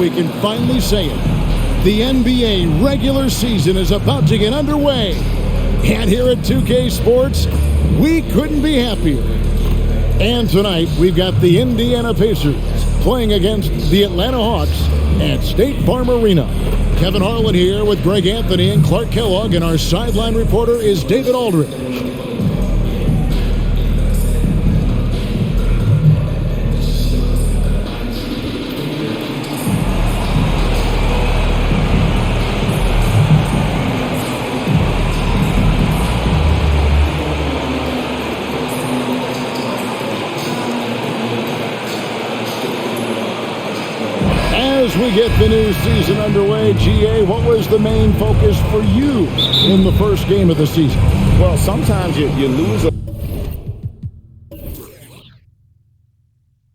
we can finally say it. The NBA regular season is about to get underway. And here at 2K Sports, we couldn't be happier. And tonight, we've got the Indiana Pacers playing against the Atlanta Hawks at State Farm Arena. Kevin Harlan here with Greg Anthony and Clark Kellogg, and our sideline reporter is David Aldridge. As we get the new season underway, GA, what was the main focus for you in the first game of the season? Well, sometimes you lose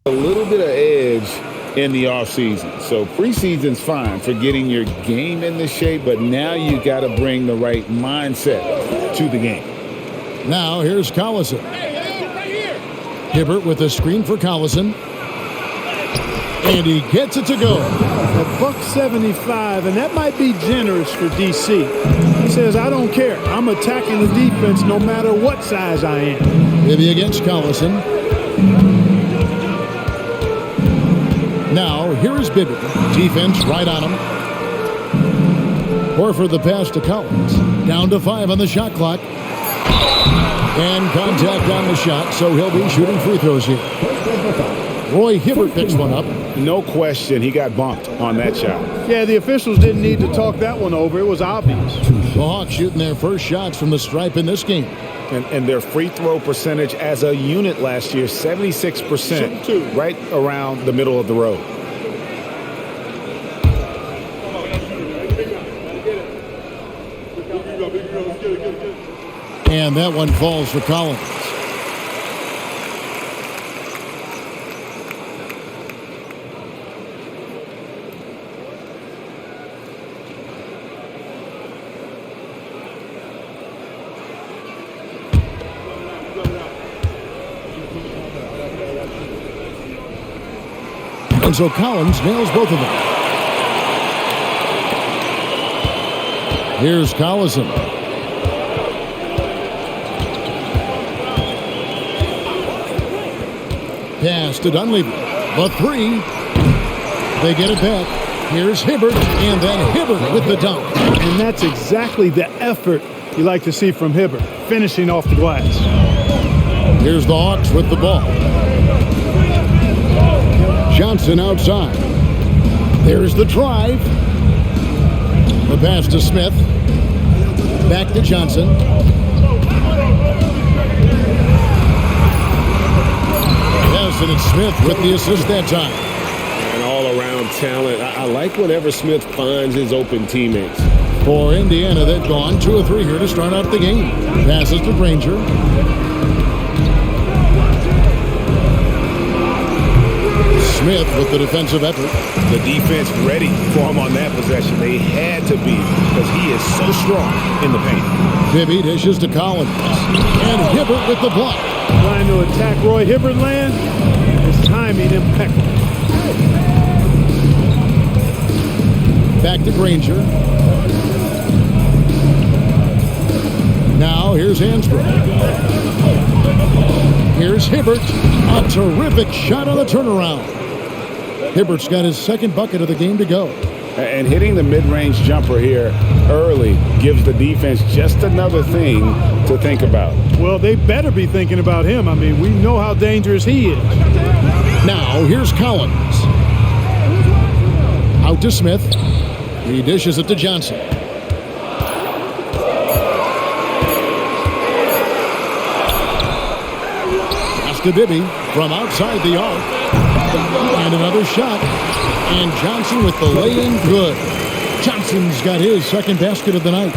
a little bit of edge in the offseason. So preseason's fine for getting your game into shape, but now you got to bring the right mindset to the game. Now here's Collison. Hibbert with a screen for Collison. And he gets it to go. At $175, and that might be generous for DC. He says, I don't care. I'm attacking the defense no matter what size I am. Bibby against Collison. Now, here is Bibby. Defense right on him. Horford the pass to Collins. Down to 5 on the shot clock. And contact on the shot, so he'll be shooting free throws here. Roy Hibbert picks one up. No question, he got bumped on that shot. Yeah, the officials didn't need to talk that one over. It was obvious. The Hawks shooting their first shots from the stripe in this game. And their free throw percentage as a unit last year, 76%, right around the middle of the road. And that one falls for Collins. And so Collins nails both of them. Here's Collison. Pass to Dunleavy. The three. They get it back. Here's Hibbert, and then Hibbert with the dunk. And that's exactly the effort you like to see from Hibbert, finishing off the glass. Here's the Hawks with the ball. Johnson outside. There's the drive. The pass to Smith. Back to Johnson. Yes, and it's Smith with the assist that time. And all-around talent. I like whenever Smith finds his open teammates. For Indiana, they've gone 2 of 3 here to start out the game. Passes to Granger. Smith with the defensive effort. The defense ready for him on that possession. They had to be, because he is so strong in the paint. Bibby dishes to Collins. And Hibbert with the block. Trying to attack Roy Hibbert land. His timing impeccable. Back to Granger. Now here's Hansbrough. Here's Hibbert. A terrific shot on the turnaround. Hibbert's got his second bucket of the game to go. And hitting the mid-range jumper here early gives the defense just another thing to think about. Well, they better be thinking about him. I mean, we know how dangerous he is. Now, here's Collins. Out to Smith. He dishes it to Johnson. Pass to Bibby from outside the arc. And another shot. And Johnson with the lay-in good. Johnson's got his second basket of the night.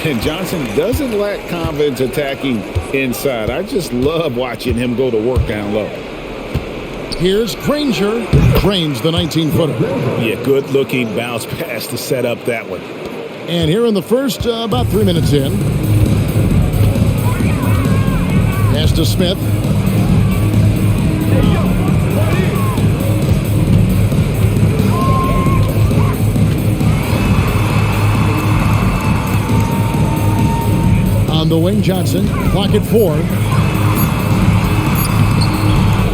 And Johnson doesn't lack confidence attacking inside. I just love watching him go to work down low. Here's Granger. Drains the 19-footer. Yeah, good-looking bounce pass to set up that one. And here in the first, about 3 minutes in. Pass to Smith. On the wing, Johnson. Clock at 4.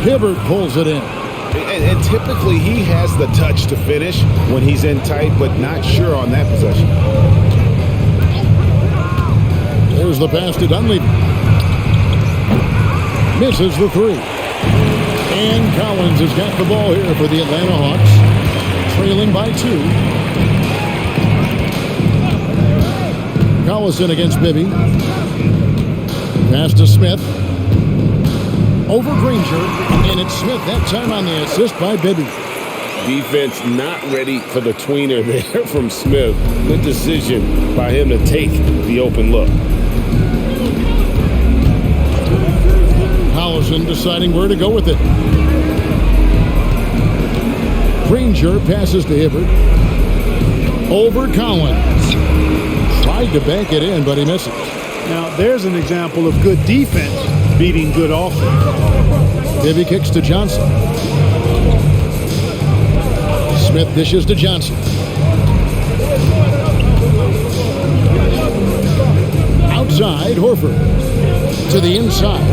Hibbert pulls it in. And typically he has the touch to finish when he's in tight, but not sure on that possession. There's the pass to Dunleavy. Misses the 3. And Collins has got the ball here for the Atlanta Hawks. Trailing by 2. Collison against Bibby. Pass to Smith. Over Granger. And it's Smith that time on the assist by Bibby. Defense not ready for the tweener there from Smith. Good decision by him to take the open look. Collison deciding where to go with it. Granger passes to Hibbert. Over Collins. Tried to bank it in, but he misses. Now, there's an example of good defense beating good offense. Bibby kicks to Johnson. Smith dishes to Johnson. Outside, Horford. To the inside.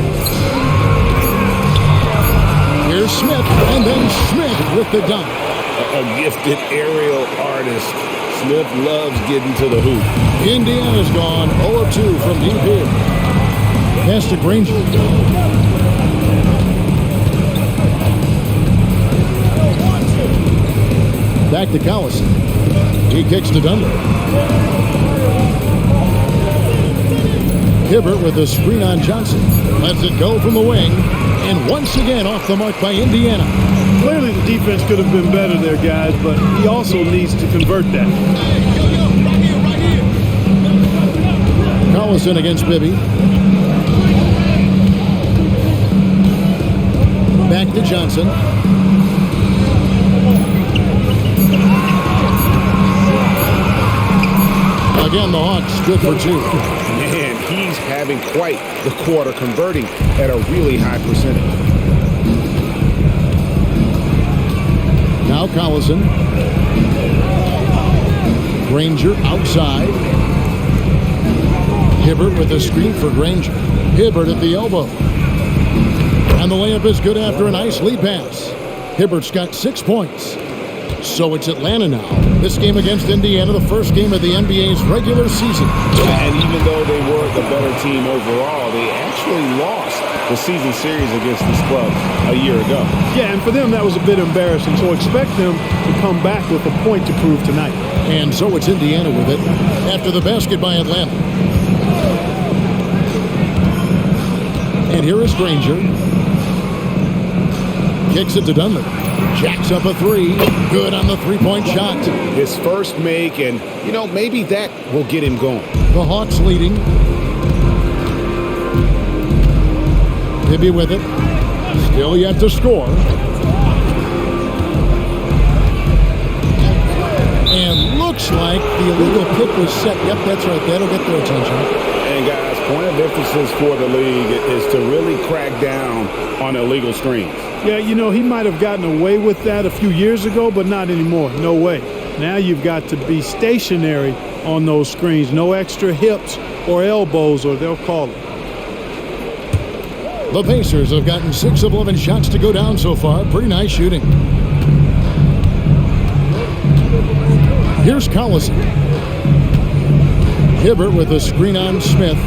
Here's Smith, and then Smith with the dunk. A gifted aerial artist. Smith loves getting to the hoop. Indiana's gone 0 of 2 from deep here. Pass to Granger. Back to Collison. He kicks to Dunlap. Hibbert with a screen on Johnson. Lets it go from the wing. And once again off the mark by Indiana. Clearly the defense could have been better there, guys, but he also needs to convert that. Collison against Bibby. Back to Johnson. Again, the Hawks good for 2. Man, he's having quite the quarter, converting at a really high percentage. Now Collison. Granger outside. Hibbert with a screen for Granger. Hibbert at the elbow. And the layup is good after a nice lead pass. Hibbert's got 6 points. So it's Atlanta now. This game against Indiana, the first game of the NBA's regular season. And even though they were the better team overall, they actually lost the season series against this club a year ago. Yeah, and for them that was a bit embarrassing. So expect them to come back with a point to prove tonight. And so it's Indiana with it after the basket by Atlanta. And here is Granger. Kicks it to Dunlap. Jacks up a 3. Good on the three-point shot. His first make, and, you know, maybe that will get him going. The Hawks leading. Bibby with it. Still yet to score. And looks like the illegal pick was set. Yep, that's right. That'll get their attention. And, guys, point of emphasis for the league is to really crack down on illegal screens. Yeah, you know, he might have gotten away with that a few years ago, but not anymore. No way. Now you've got to be stationary on those screens. No extra hips or elbows, or they'll call it. The Pacers have gotten 6 of 11 shots to go down so far. Pretty nice shooting. Here's Collison. Hibbert with a screen on Smith.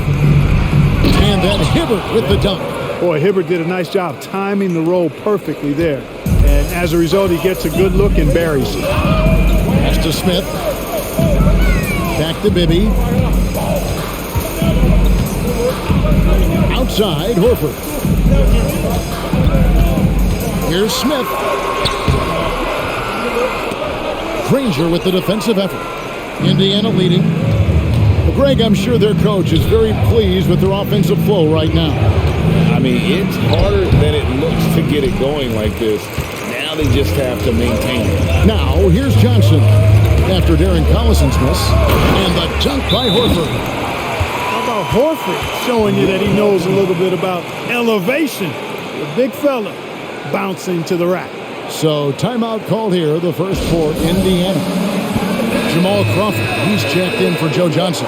And then Hibbert with the dunk. Boy, Hibbert did a nice job timing the roll perfectly there. And as a result, he gets a good look and buries it. Pass to Smith. Back to Bibby. Outside, Horford. Here's Smith. Granger with the defensive effort. Indiana leading. Well, Greg, I'm sure their coach is very pleased with their offensive flow right now. I mean, it's harder than it looks to get it going like this. Now they just have to maintain it. Now, here's Johnson after Darren Collison's miss. And the dunk by Horford. How about Horford showing you that he knows a little bit about elevation? The big fella bouncing to the rack. So timeout called here, the first for Indiana. Jamal Crawford, he's checked in for Joe Johnson.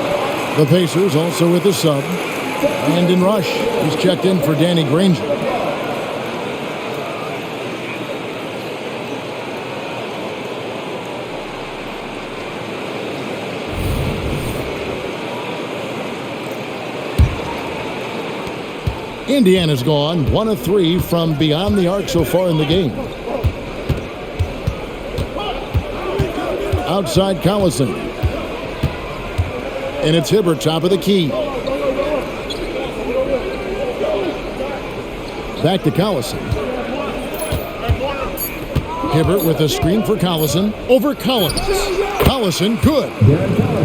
The Pacers also with the sub. And in rush, he's checked in for Danny Granger. Indiana's gone 1 of 3 from beyond the arc so far in the game. Outside Collison. And it's Hibbert, top of the key. Back to Collison. Hibbert with a screen for Collison. Over Collins. Collison, good.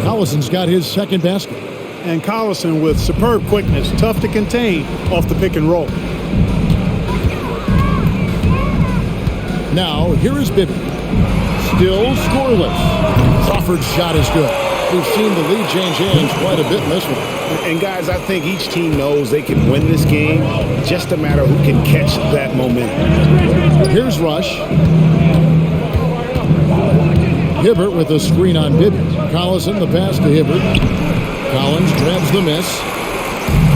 Collison's got his second basket. And Collison with superb quickness, tough to contain off the pick and roll. Now, here is Bibby. Still scoreless. Crawford's shot is good. We've seen the lead change hands quite a bit in this one. And guys, I think each team knows they can win this game. Just a matter who can catch that momentum. Here's Rush. Hibbert with a screen on Bibby. Collison, the pass to Hibbert. Collins grabs the miss.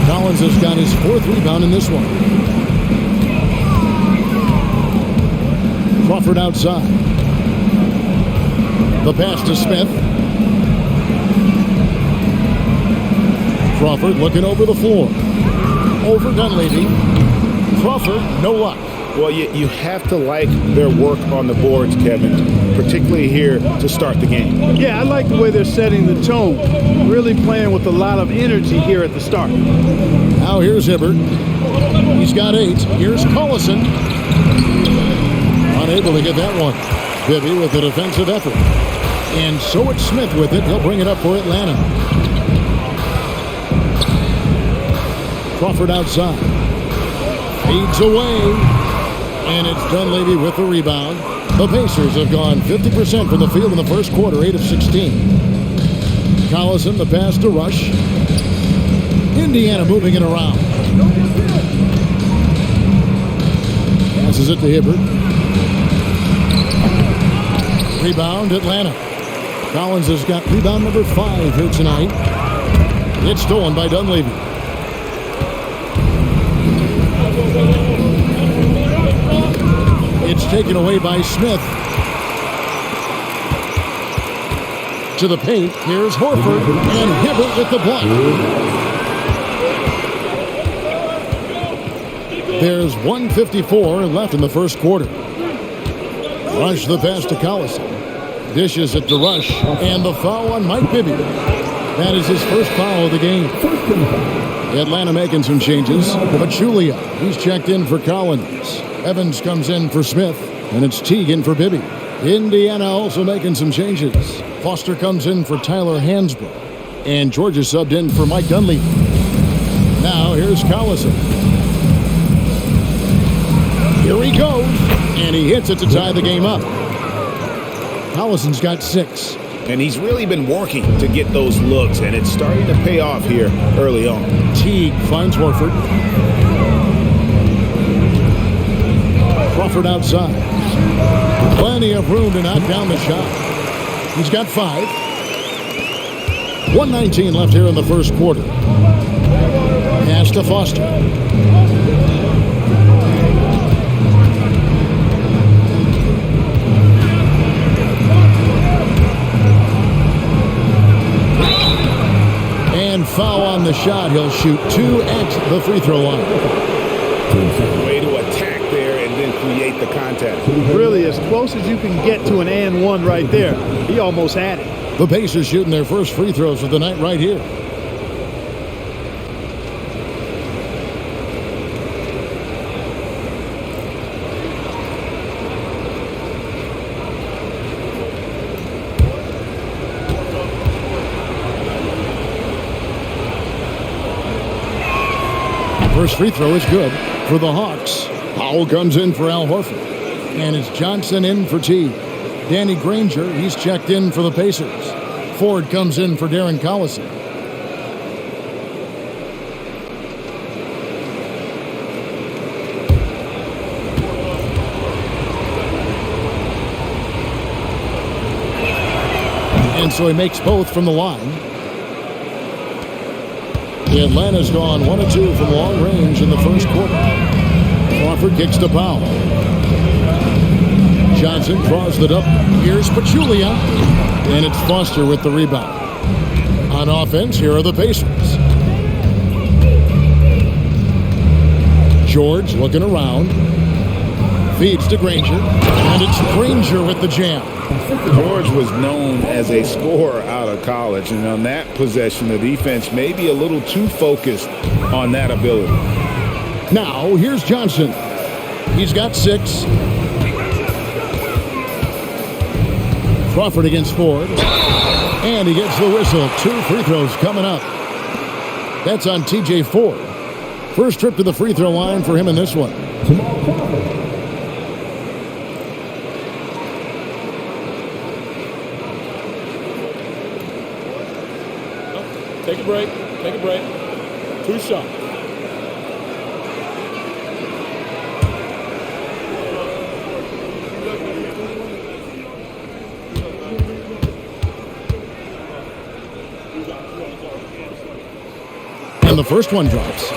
Collins has got his 4th rebound in this one. Crawford outside. The pass to Smith. Crawford looking over the floor. Over Dunleavy. Crawford, no luck. Well, you have to like their work on the boards, Kevin, particularly here to start the game. Yeah, I like the way they're setting the tone. Really playing with a lot of energy here at the start. Now here's Hibbert. He's got 8. Here's Collison. Unable to get that one. Bibby with a defensive effort. And so it's Smith with it. He'll bring it up for Atlanta. Crawford outside. Fades away. And it's Dunleavy with the rebound. The Pacers have gone 50% from the field in the first quarter, 8 of 16. Collison, the pass to Rush. Indiana moving it around. Passes it to Hibbert. Rebound, Atlanta. Collins has got rebound number 5 here tonight. It's stolen by Dunleavy. It's taken away by Smith. To the paint. Here's Horford and Hibbert with the block. There's 1:54 left in the first quarter. Rush the pass to Collison. Dishes it to Rush. And the foul on Mike Bibby. That is his first foul of the game. Atlanta making some changes. Pachulia, he's checked in for Collins. Evans comes in for Smith, and it's Teague in for Bibby. Indiana also making some changes. Foster comes in for Tyler Hansbrough, and Georgia subbed in for Mike Dunleavy. Now here's Collison. Here he goes, and he hits it to tie the game up. Collison's got 6. And he's really been working to get those looks, and it's starting to pay off here early on. Teague finds Horford. Crawford outside. Plenty of room to knock down the shot. He's got 5. 1:19 left here in the first quarter. Pass to Foster. And foul on the shot. He'll shoot 2 at the free throw line. Way to attack there and then create the contact. Really as close as you can get to an and one right there. He almost had it. The Pacers shooting their first free throws of the night right here. First free throw is good for the Hawks. Powell comes in for Al Horford. And it's Johnson in for Teague. Danny Granger, he's checked in for the Pacers. Ford comes in for Darren Collison. And so he makes both from the line. Atlanta's gone 1 of 2 from long range in the first quarter. Crawford kicks to Powell. Johnson draws it up. Here's Pachulia. And it's Foster with the rebound. On offense, here are the Pacers. George looking around. Feeds to Granger. And it's Granger with the jam. George was known as a scorer out of college, and on that possession, the defense may be a little too focused on that ability. Now, here's Johnson. He's got 6. Crawford against Ford. And he gets the whistle. 2 free throws coming up. That's on TJ Ford. First trip to the free throw line for him in this one. Take a break. Take a break. 2 shots. And the first one drops.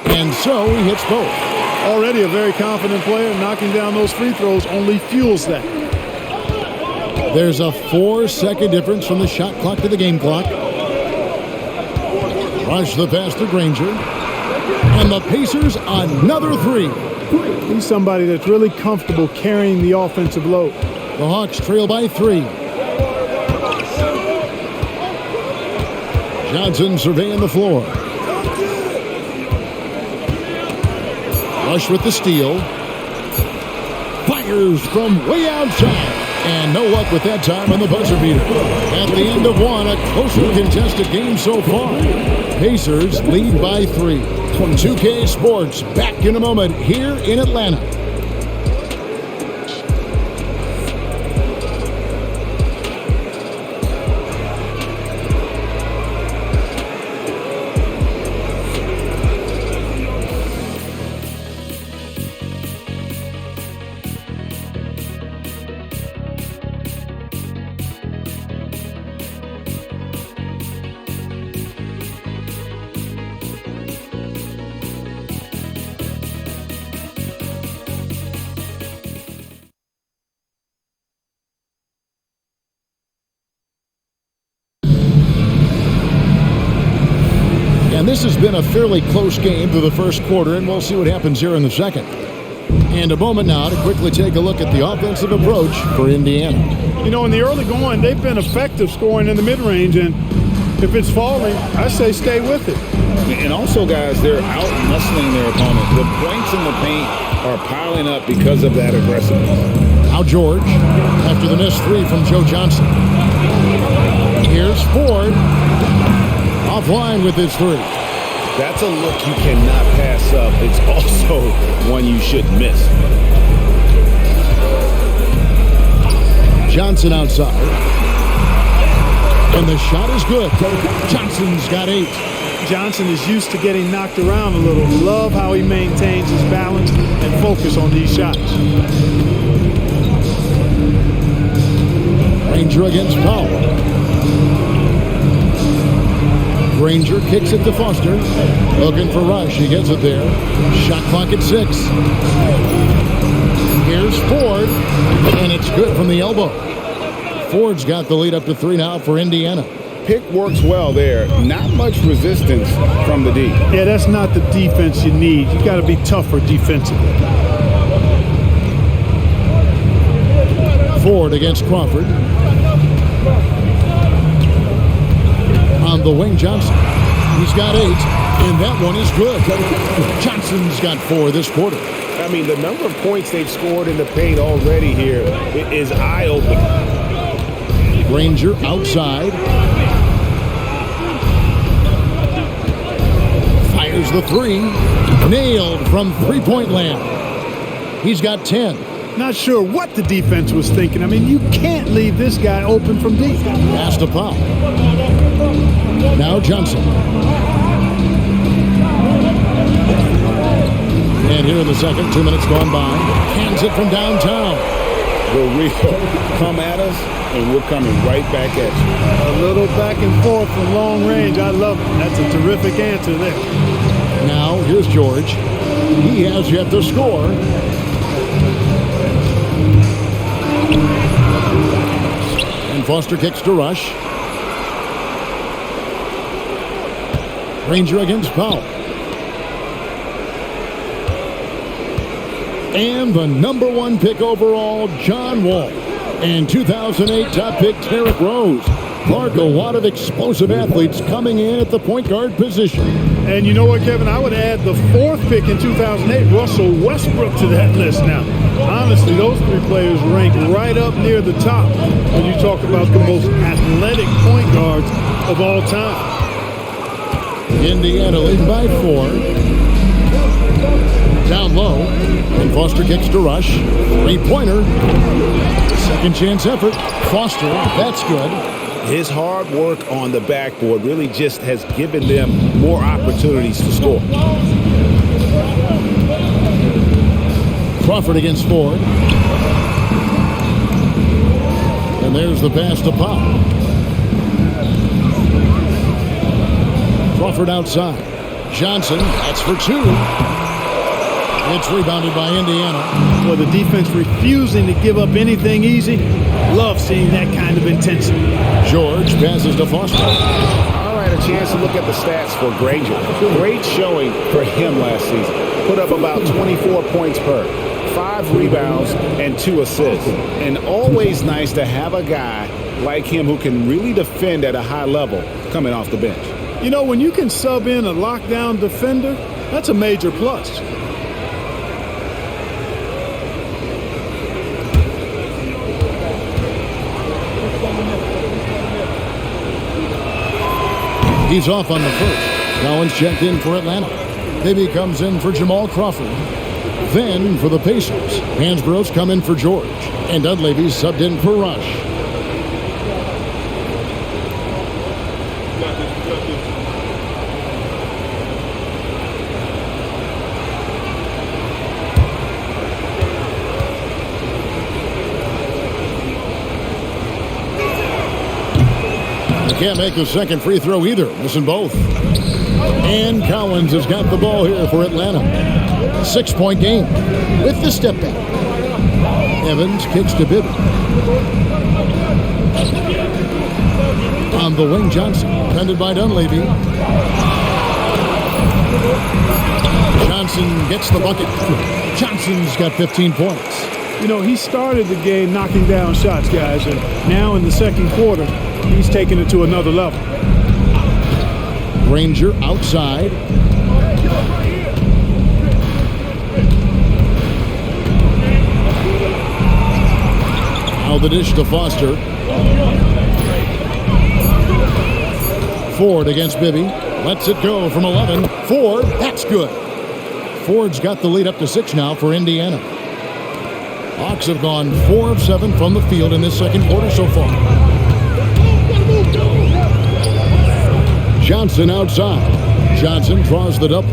And so he hits both. Already a very confident player. Knocking down those free throws only fuels that. There's a 4-second difference from the shot clock to the game clock. Rush the pass to Granger. And the Pacers another 3. He's somebody that's really comfortable carrying the offensive load. The Hawks trail by 3. Johnson surveying the floor. Rush with the steal. Fires from way outside. And no luck with that time on the buzzer beater. At the end of one, a closely contested game so far. Pacers lead by 3. 2K Sports back in a moment here in Atlanta. And this has been a fairly close game through the first quarter, and we'll see what happens here in the second. And a moment now to quickly take a look at the offensive approach for Indiana. You know, in the early going, they've been effective scoring in the mid-range, and if it's falling, I say stay with it. And also, guys, they're out-muscling their opponent. The points in the paint are piling up because of that aggressiveness. Now George, after the missed 3 from Joe Johnson. Here's Ford. Offline with his 3. That's a look you cannot pass up. It's also one you should miss. Johnson outside. And the shot is good. Johnson's got 8. Johnson is used to getting knocked around a little. Love how he maintains his balance and focus on these shots. Granger against Powell. Granger kicks it to Foster. Looking for Rush. He gets it there. Shot clock at 6. Here's Ford. And it's good from the elbow. Ford's got the lead up to 3 now for Indiana. Pick works well there. Not much resistance from the D. Yeah, that's not the defense you need. You got to be tougher defensively. Ford against Crawford. On the wing, Johnson. He's got 8, and that one is good. Johnson's got 4 this quarter. I mean, the number of points they've scored in the paint already here is eye-opening. Granger outside. Fires the 3. Nailed from three-point land. He's got 10. Not sure what the defense was thinking. I mean, you can't leave this guy open from deep. Pass to Powell. Now Johnson. And here in the second, 2 minutes gone by. Hands it from downtown. The real come at us, and we're coming right back at you. A little back and forth from long range. I love it. That's a terrific answer there. Now here's George. He has yet to score. And Foster kicks to Rush. Ranger against Powell. And the number 1 pick overall, John Wall. And 2008 top pick, Derrick Rose. Clark, a lot of explosive athletes coming in at the point guard position. And you know what, Kevin? I would add the 4th pick in 2008, Russell Westbrook, to that list now. Honestly, those 3 players rank right up near the top when you talk about the most athletic point guards of all time. Indiana leading by 4. Down low, and Foster kicks to Rush. 3-pointer. Second chance effort. Foster, that's good. His hard work on the backboard really just has given them more opportunities to score. Crawford against Ford. And there's the pass to Powell. Crawford outside. Johnson, that's for 2. It's rebounded by Indiana. Well, the defense refusing to give up anything easy. Love seeing that kind of intensity. George passes to Foster. All right, a chance to look at the stats for Granger. Great showing for him last season. Put up about 24 points per, 5 rebounds, and 2 assists. And always nice to have a guy like him who can really defend at a high level coming off the bench. You know, when you can sub in a lockdown defender, that's a major plus. He's off on the first. Collins checked in for Atlanta. Bibby comes in for Jamal Crawford. Then for the Pacers, Hansborough's come in for George. And Dunleavy's subbed in for Rush. Can't make the second free throw either. Missing both. And Collins has got the ball here for Atlanta. 6-point game with the step back. Evans kicks to Bibby. On the wing, Johnson. Defended by Dunleavy. Johnson gets the bucket. Johnson's got 15 points. You know, he started the game knocking down shots, guys, and now in the second quarter, he's taking it to another level. Ranger outside. Now the dish to Foster. Ford against Bibby. Lets it go from 11. Ford, that's good. Ford's got the lead up to 6 now for Indiana. Hawks have gone 4 of 7 from the field in this second quarter so far. Johnson outside. Johnson draws the double.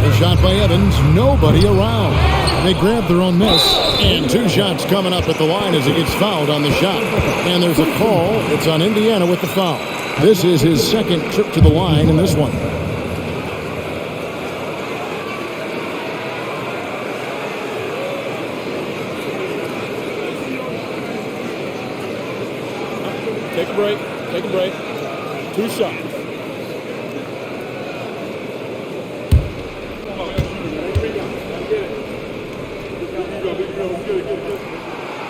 The shot by Evans. Nobody around. They grab their own miss. And 2 shots coming up at the line as he gets fouled on the shot. And there's a call. It's on Indiana with the foul. This is his second trip to the line in this one. Take a break. Take a break. 2 shots.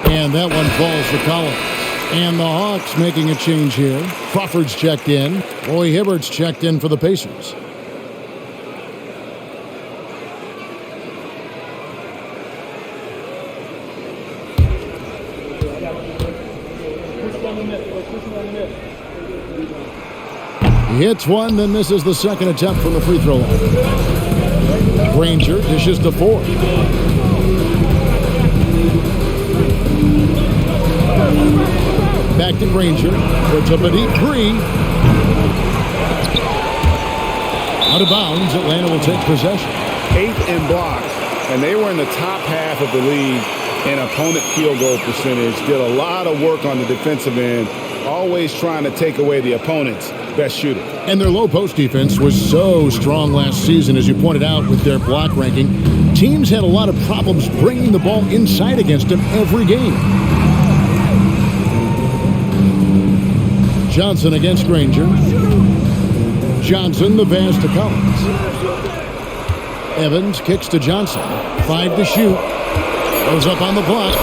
And that one falls for Collins. And the Hawks making a change here. Crawford's checked in. Roy Hibbert's checked in for the Pacers. He hits one, then misses the second attempt from the free throw line. Granger dishes to Ford. Back to Granger. Puts up a deep three. Out of bounds. Atlanta will take possession. 8th in blocks, and they were in the top half of the league in opponent field goal percentage. Did a lot of work on the defensive end, always trying to take away the opponent's best shooter. And their low post defense was so strong last season, as you pointed out with their block ranking. Teams had a lot of problems bringing the ball inside against them every game. Johnson against Granger. Johnson, the pass to Collins. Evans kicks to Johnson. 5 to shoot. Goes up on the block.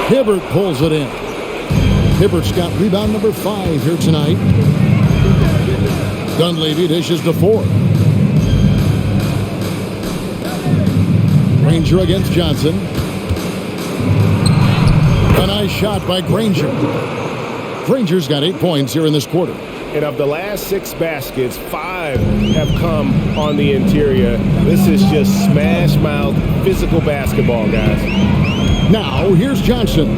Hibbert pulls it in. Hibbert's got rebound number 5 here tonight. Dunleavy dishes to Ford. Granger against Johnson. A nice shot by Granger. Granger's got 8 points here in this quarter. And of the last 6 baskets, 5 have come on the interior. This is just smash mouth physical basketball, guys. Now, here's Johnson.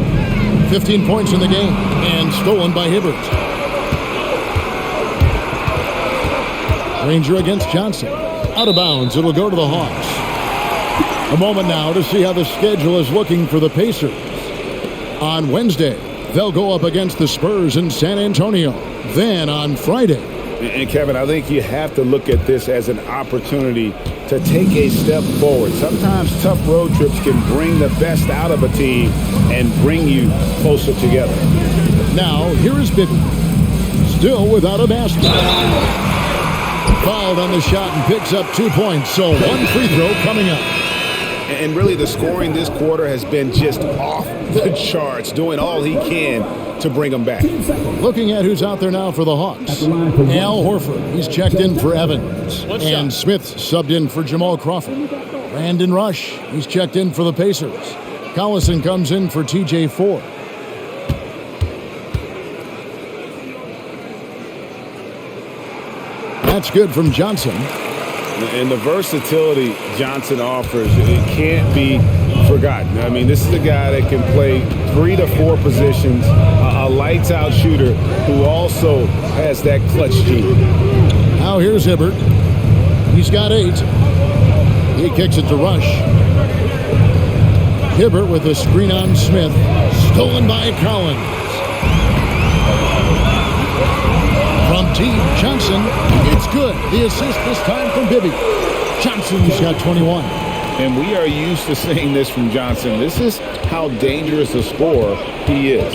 15 points in the game and stolen by Hibbert. Granger against Johnson. Out of bounds. It'll go to the Hawks. A moment now to see how the schedule is looking for the Pacers. On Wednesday, they'll go up against the Spurs in San Antonio. Then on Friday. And Kevin, I think you have to look at this as an opportunity to take a step forward. Sometimes tough road trips can bring the best out of a team and bring you closer together. Now, here is Bibby. Still without a basket. Fouled on the shot and picks up 2 points. So 1 free throw coming up. And really, the scoring this quarter has been just off the charts, doing all he can to bring them back. Looking at who's out there now for the Hawks. Al Horford, he's checked in for Evans. And Smith subbed in for Jamal Crawford. Brandon Rush, he's checked in for the Pacers. Collison comes in for TJ Ford. That's good from Johnson. And the versatility Johnson offers, it can't be forgotten. I mean, this is a guy that can play 3 to 4 positions, a lights-out shooter who also has that clutch gene. Now here's Hibbert. He's got 8. He kicks it to Rush. Hibbert with a screen on Smith. Stolen by Collins. From T. Johnson, it's good. The assist this time from Bibby. Johnson's got 21. And we are used to seeing this from Johnson. This is how dangerous a scorer he is.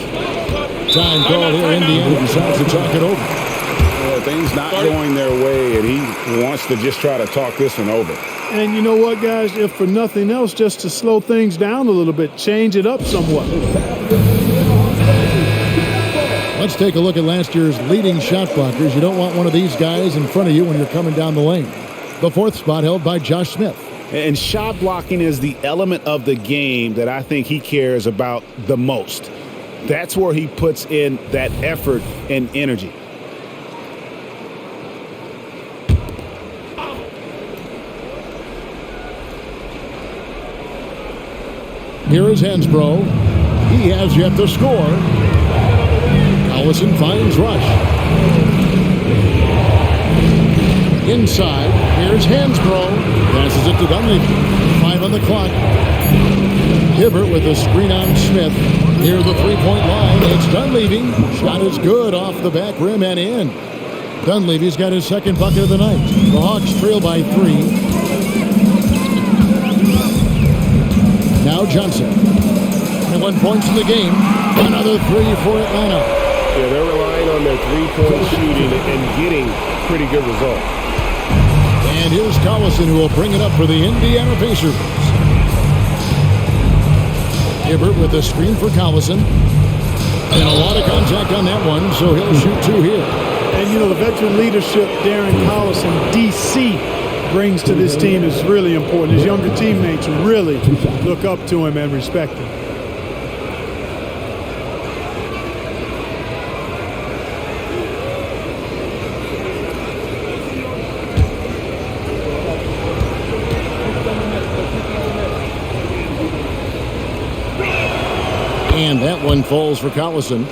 Time call here. Indiana decides to talk it over. Things not going their way, and he wants to just try to talk this one over. And you know what, guys? If for nothing else, just to slow things down a little bit, change it up somewhat. Let's take a look at last year's leading shot blockers. You don't want one of these guys in front of you when you're coming down the lane. The 4th spot held by Josh Smith. And shot blocking is the element of the game that I think he cares about the most. That's where he puts in that effort and energy. Here is Hansbrough. He has yet to score. Collison finds Rush. Inside, here's Hansbrough. Passes it to Dunleavy. 5 on the clock. Hibbert with a screen on Smith. Near the three-point line, it's Dunleavy. Shot is good off the back rim and in. Dunleavy's got his 2nd bucket of the night. The Hawks trail by 3. Now Johnson. 21 points in the game. Another 3 for Atlanta. Yeah, they're relying on their 3-point shooting and getting pretty good results. And here's Collison, who will bring it up for the Indiana Pacers. Hibbert with a screen for Collison. And a lot of contact on that one, so he'll shoot 2 here. And, you know, the veteran leadership Darren Collison, D.C., brings to this team is really important. His younger teammates really look up to him and respect him. And that one falls for Collison.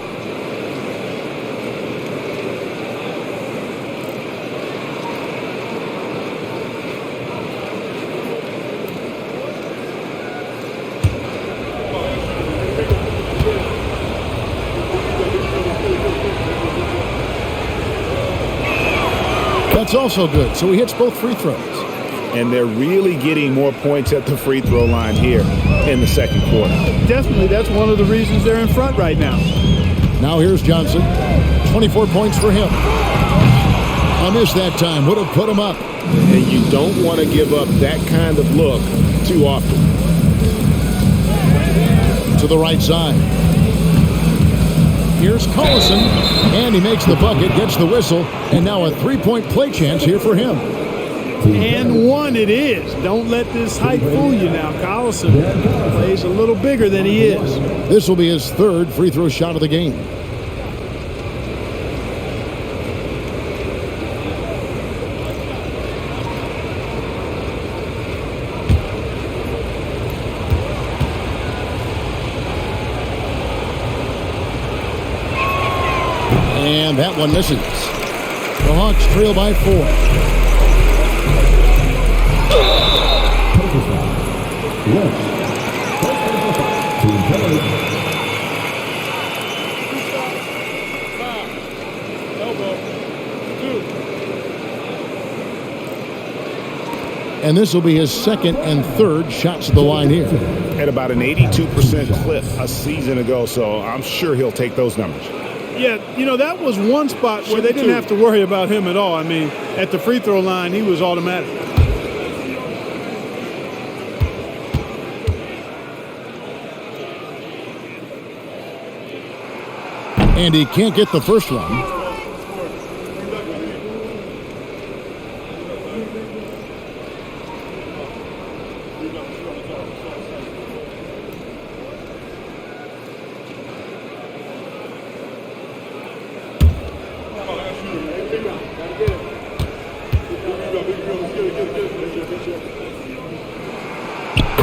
That's also good. So he hits both free throws. And they're really getting more points at the free throw line here in the second quarter. Definitely, that's one of the reasons they're in front right now. Now here's Johnson. 24 points for him. A miss that time. Would have put him up. And you don't want to give up that kind of look too often. To the right side. Here's Collison. And he makes the bucket, gets the whistle. And now a three-point play chance here for him. And one it is. Don't let this height fool you now. Collison plays a little bigger than he is. This will be his third free throw shot of the game. And that one misses. The Hawks trail by 4. And this will be his second and third shots at the line here. At about an 82% clip a season ago, so I'm sure he'll take those numbers. Yeah, you know, that was one spot where they didn't have to worry about him at all. I mean, at the free throw line, he was automatic. And he can't get the first one.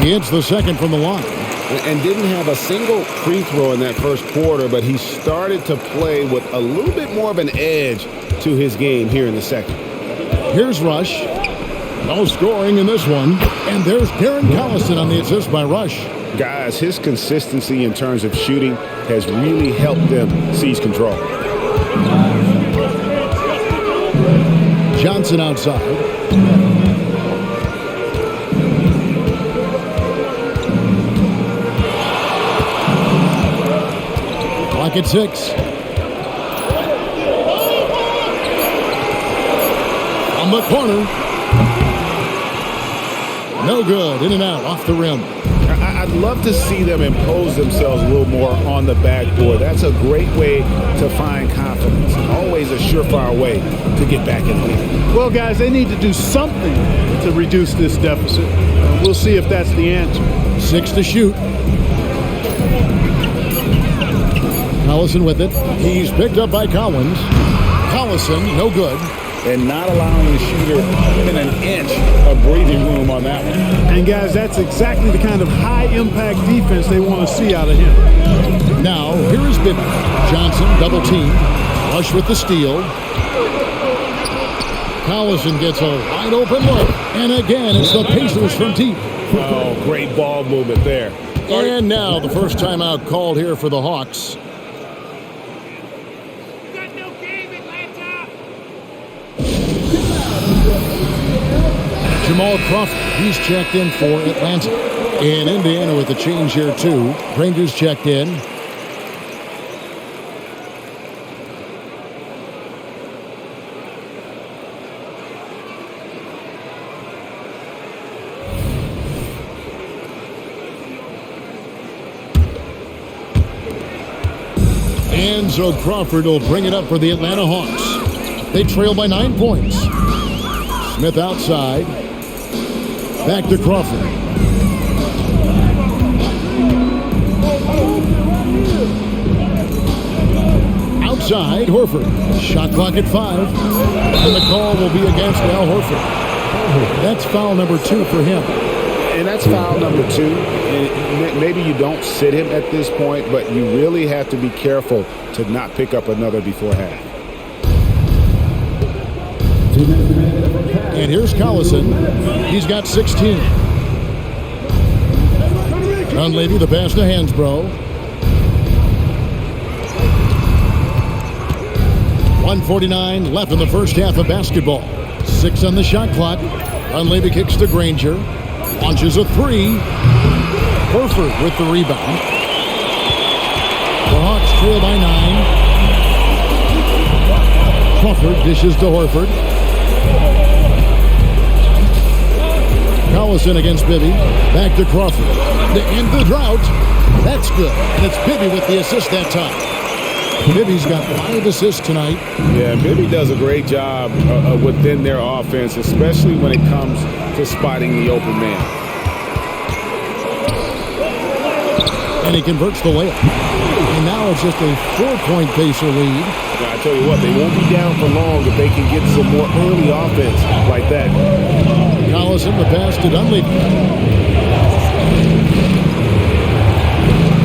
He hits the second from the line. And didn't have a single free throw in that first quarter, but he started to play with a little bit more of an edge to his game here in the second. Here's Rush. No scoring in this one. And there's Darren Collison on the assist by Rush. Guys, his consistency in terms of shooting has really helped them seize control. Johnson outside. At 6. On the corner. No good. In and out. Off the rim. I'd love to see them impose themselves a little more on the backboard. That's a great way to find confidence. Always a surefire way to get back in the game. Well, guys, they need to do something to reduce this deficit. We'll see if that's the answer. 6 to shoot. Collison with it. He's picked up by Collins. Collison, no good. And not allowing the shooter even an inch of breathing room on that one. And guys, that's exactly the kind of high-impact defense they want to see out of him. Now, here is Bibby. Johnson, double team. Rush with the steal. Collison gets a wide open look. And again, it's the Pacers from deep. Oh, great ball movement there. And now the first timeout called here for the Hawks. Jamal Crawford, he's checked in for Atlanta. And Indiana with the change here too. Rangers checked in. And so Crawford will bring it up for the Atlanta Hawks. They trail by 9 points. Smith outside. Back to Crawford. Outside, Horford. Shot clock at 5. And the call will be against Al Horford. That's foul number 2 for him. And that's foul number 2. And maybe you don't sit him at this point, but you really have to be careful to not pick up another before half. And here's Collison. He's got 16. Dunleavy, the pass to Hansbrough. 1:49 left in the first half of basketball. 6 on the shot clock. Dunleavy kicks to Granger. Launches a 3. Horford with the rebound. The Hawks trail by 9. Crawford dishes to Horford. Collison against Bibby. Back to Crawford. To end the drought. That's good. And it's Bibby with the assist that time. Bibby's got 5 assists tonight. Yeah, Bibby does a great job within their offense, especially when it comes to spotting the open man. And he converts the layup. And now it's just a 4-point Pacer lead. Now, I tell you what, they won't be down for long if they can get some more early offense like that. Collison, the pass to Dunleavy.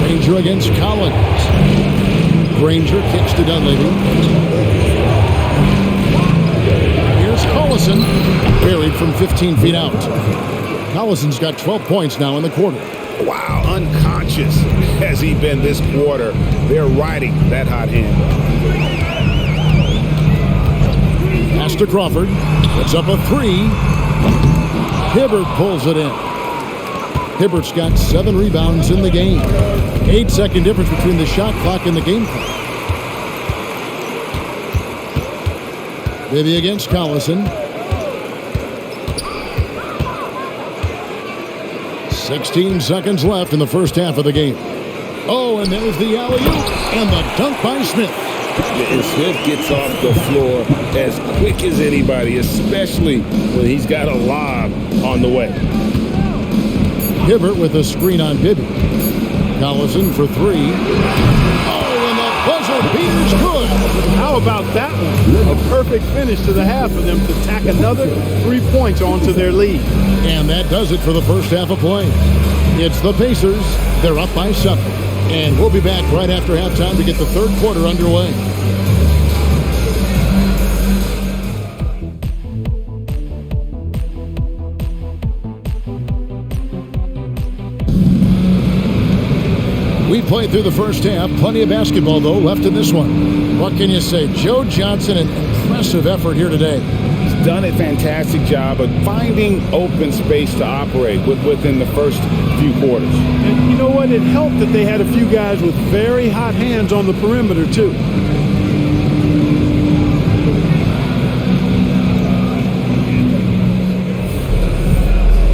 Granger against Collins. Granger kicks to Dunleavy. Here's Collison, buried from 15 feet out. Collison's got 12 points now in the quarter. Wow, unconscious has he been this quarter. They're riding that hot hand. Pass to Crawford. Puts up a 3. Hibbert pulls it in. Hibbert's got 7 rebounds in the game. 8-second difference between the shot clock and the game clock. Bibby against Collison. 16 seconds left in the first half of the game. Oh, and there's the alley-oop and the dunk by Smith. And Smith gets off the floor as quick as anybody, especially when he's got a lob on the way. Hibbert with a screen on Bibby. Collison for 3. Oh, and the buzzer beater's good. How about that one? A perfect finish to the half for them to tack another 3 points onto their lead. And that does it for the first half of play. It's the Pacers. They're up by 7. And we'll be back right after halftime to get the third quarter underway. We played through the first half. Plenty of basketball, though, left in this one. What can you say? Joe Johnson, an impressive effort here today. He's done a fantastic job of finding open space to operate within the first few quarters. And you know what? It helped that they had a few guys with very hot hands on the perimeter, too.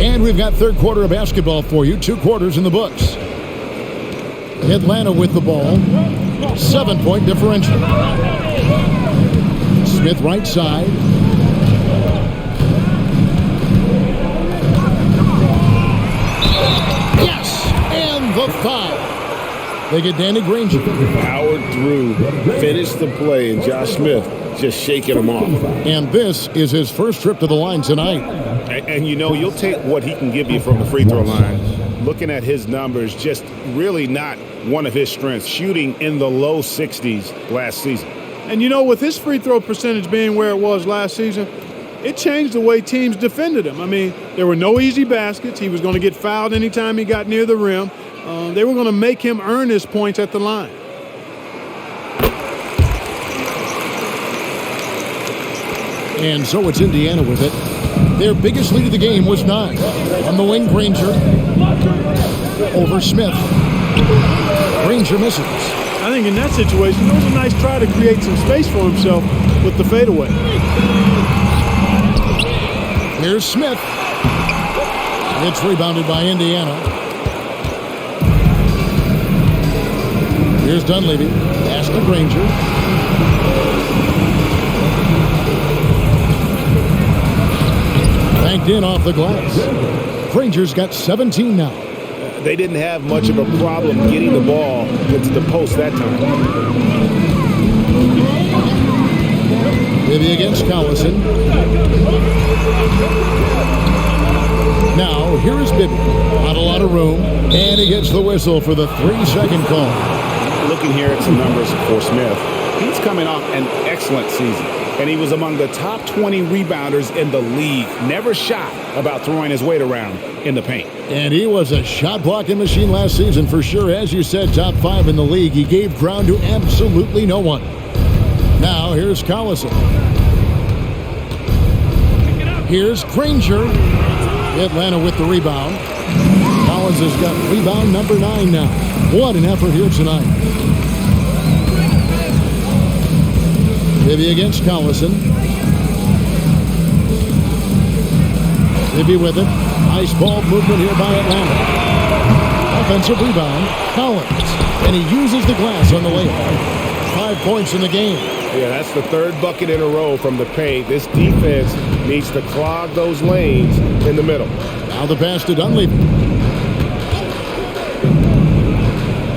And we've got third quarter of basketball for you. 2 quarters in the books. Atlanta with the ball. 7-point differential. Smith right side. Yes! And the foul. They get Danny Granger. Powered through, finished the play, and Josh Smith just shaking him off. And this is his first trip to the line tonight. And you know, you'll take what he can give you from the free throw line. Looking at his numbers, just really not one of his strengths, shooting in the low 60s last season. And you know, with his free throw percentage being where it was last season, it changed the way teams defended him. I mean, there were no easy baskets. He was going to get fouled anytime he got near the rim. They were going to make him earn his points at the line. And so it's Indiana with it. Their biggest lead of the game was 9. On the wing, Granger. Over Smith. Granger misses. I think in that situation, it was a nice try to create some space for himself with the fadeaway. Here's Smith. It's rebounded by Indiana. Here's Dunleavy. Pass to Granger. Banked in off the glass. Granger's got 17 now. They didn't have much of a problem getting the ball into the post that time. Bibby against Collison. Now, here is Bibby. Not a lot of room, and he gets the whistle for the 3-second call. Looking here at some numbers for Smith, he's coming off an excellent season, and he was among the top 20 rebounders in the league. Never shy about throwing his weight around in the paint. And he was a shot blocking machine last season for sure. As you said, top 5 in the league. He gave ground to absolutely no one. Now, here's Collison. Here's Granger. Atlanta with the rebound. Collins has got rebound number 9 now. What an effort here tonight. Bibby against Collison. Bibby with it. Nice ball movement here by Atlanta. Offensive rebound. Collins. And he uses the glass on the layup. 5 points in the game. Yeah, that's the 3rd bucket in a row from the paint. This defense needs to clog those lanes in the middle. Now the pass to Dunleavy.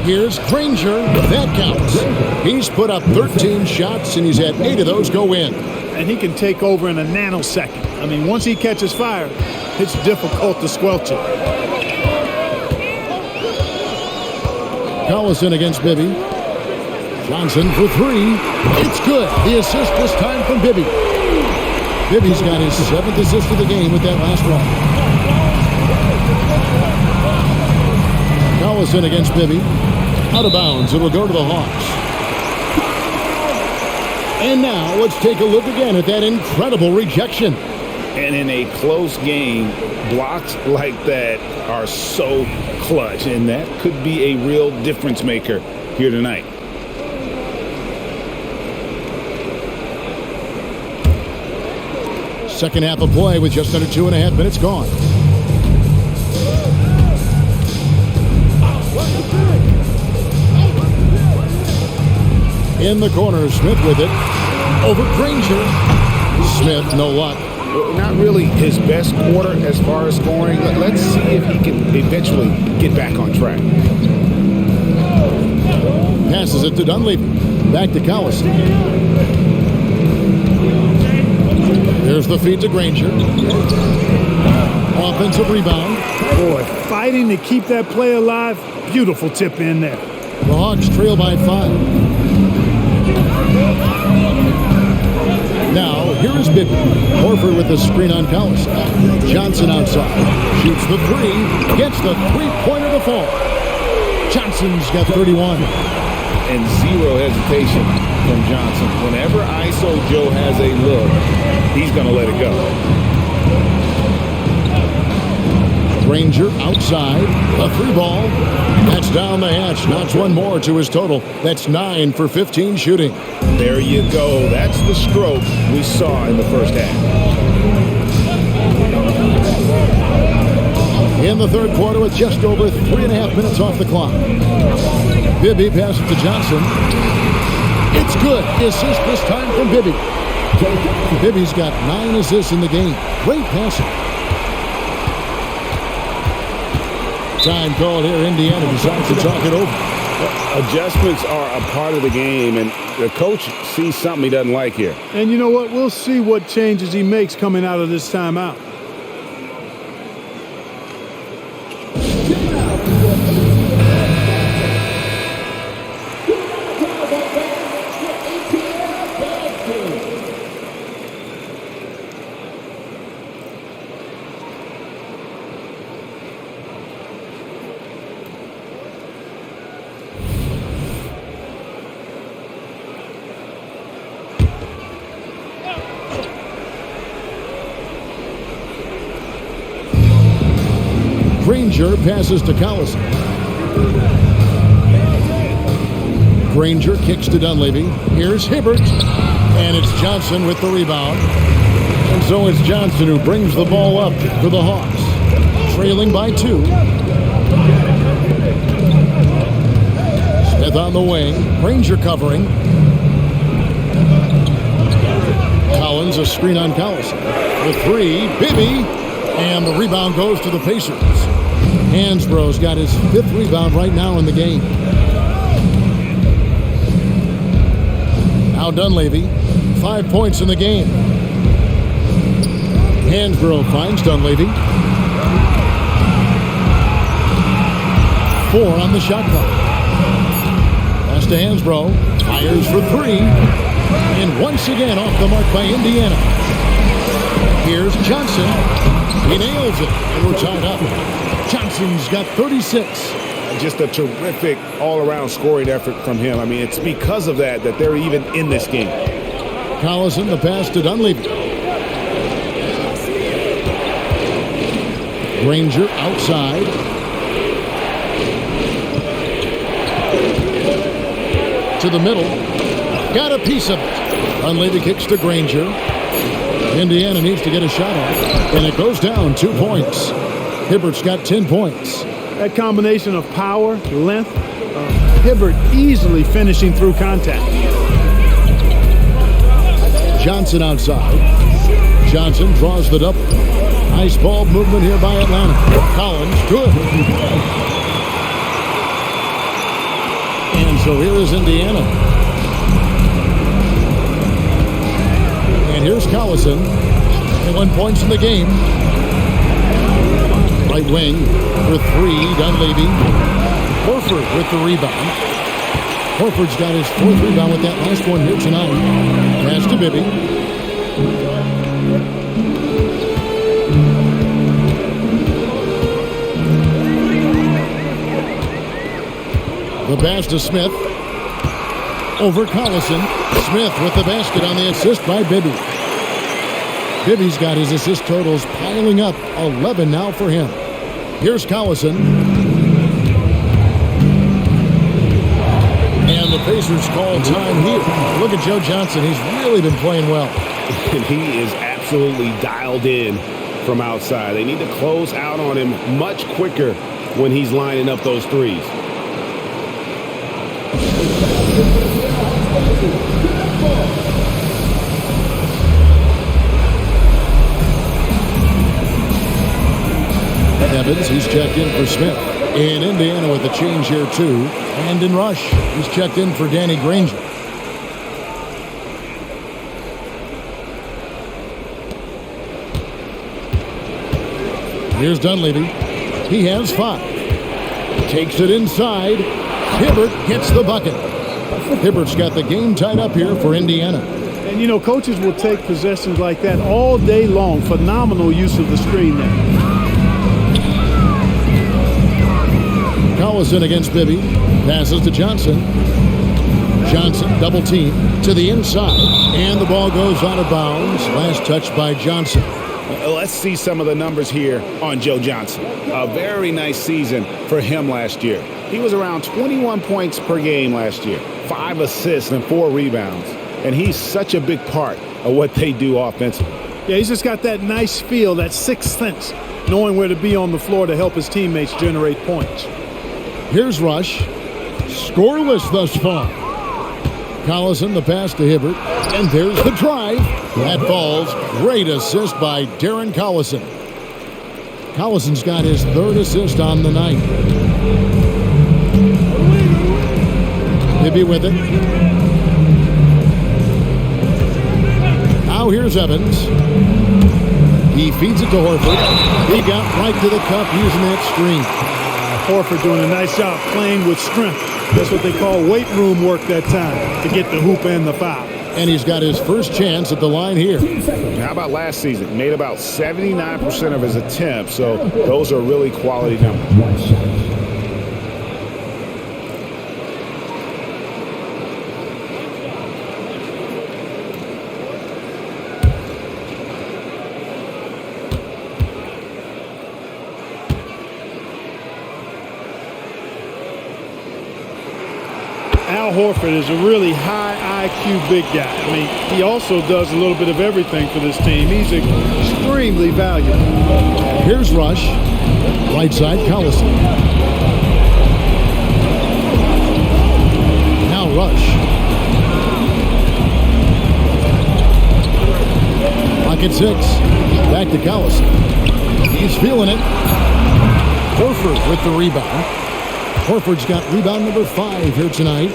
Here's Granger. That counts. He's put up 13 shots, and he's had 8 of those go in. And he can take over in a nanosecond. I mean, once he catches fire, it's difficult to squelch it. Collison against Bibby. Johnson for 3. It's good. The assist this time from Bibby. Bibby's got his 7th assist of the game with that last run. Collison against Bibby. Out of bounds. It'll go to the Hawks. And now let's take a look again at that incredible rejection. And in a close game, blocks like that are so clutch, and that could be a real difference maker here tonight. Second half of play with just under 2.5 minutes gone. In the corner, Smith with it. Over Granger. Smith, no luck. Not really his best quarter as far as scoring. Let's see if he can eventually get back on track. Passes it to Dunleavy. Back to Collison. There's the feed to Granger. Offensive rebound. Boy, fighting to keep that play alive. Beautiful tip in there. The Hawks trail by 5. Now, here is Bibby. Horford with the screen on Collison. Johnson outside. Shoots the 3. Gets the 3-pointer to fall. Johnson's got 31. And zero hesitation from Johnson. Whenever ISO Joe has a look, he's going to let it go. Granger outside. A 3-ball. That's down the hatch. Knocks one more to his total. That's 9 for 15 shooting. There you go. That's the stroke we saw in the first half. In the third quarter with just over 3.5 minutes off the clock. Bibby passes to Johnson. It's good. Assist this time from Bibby. Bibby's got 9 assists in the game. Great passing. Time called here. Indiana decides to talk it over. Adjustments are a part of the game, and the coach sees something he doesn't like here. And you know what? We'll see what changes he makes coming out of this timeout. Granger passes to Collison. Granger kicks to Dunleavy. Here's Hibbert. And it's Johnson with the rebound. And so it's Johnson who brings the ball up for the Hawks. Trailing by 2. Smith on the wing. Granger covering. Collins a screen on Collison. The 3. Bibby. And the rebound goes to the Pacers. Hansborough's got his 5th rebound right now in the game. Now Dunleavy, 5 points in the game. Hansborough finds Dunleavy. 4 on the shot clock. Pass to Hansbrough. Fires for 3. And once again off the mark by Indiana. Here's Johnson. He nails it. And we're tied up. Johnson's got 36. Just a terrific all-around scoring effort from him. I mean, it's because of that they're even in this game. Collison, the pass to Dunleavy. Granger outside. To the middle. Got a piece of it. Dunleavy kicks to Granger. Indiana needs to get a shot off. And it goes down 2 points. Hibbert's got 10 points. That combination of power, length, Hibbert easily finishing through contact. Johnson outside. Johnson draws the double. Nice ball movement here by Atlanta. Collins, good. And so here is Indiana. And here's Collison. 1 points in the game. Right wing for 3, Dunleavy. Horford with the rebound. Horford's got his 4th rebound with that last one here tonight. Pass to Bibby. The pass to Smith. Over Collison. Smith with the basket on the assist by Bibby. Bibby's got his assist totals piling up. 11 now for him. Here's Collison. And the Pacers call time here. Look at Joe Johnson. He's really been playing well. And he is absolutely dialed in from outside. They need to close out on him much quicker when he's lining up those threes. Evans, he's checked in for Smith. In Indiana with a change here too. And in rush, he's checked in for Danny Granger. Here's Dunleavy. He has 5. Takes it inside. Hibbert gets the bucket. Hibbert's got the game tied up here for Indiana. And, you know, coaches will take possessions like that all day long. Phenomenal use of the screen there. Collison against Bibby. Passes to Johnson. Johnson double team to the inside. And the ball goes out of bounds. Last touch by Johnson. Let's see some of the numbers here on Joe Johnson. A very nice season for him last year. He was around 21 points per game last year. 5 assists and 4 rebounds. And he's such a big part of what they do offensively. Yeah, he's just got that nice feel, that sixth sense, knowing where to be on the floor to help his teammates generate points. Here's Rush. Scoreless thus far. Collison, the pass to Hibbert. And there's the drive. That falls. Great assist by Darren Collison. Collison's got his 3rd assist on the night. Bibby with it. Now here's Evans. He feeds it to Horford. He got right to the cup using that screen. Horford doing a nice job playing with strength. That's what they call weight room work that time to get the hoop and the foul. And he's got his first chance at the line here. How about last season? Made about 79% of his attempts, so those are really quality numbers. Al Horford is a really high IQ big guy. I mean, he also does a little bit of everything for this team. He's extremely valuable. Here's Rush. Right side, Collison. Now Rush. Pocket 6. Back to Collison. He's feeling it. Horford with the rebound. Horford's got rebound number 5 here tonight.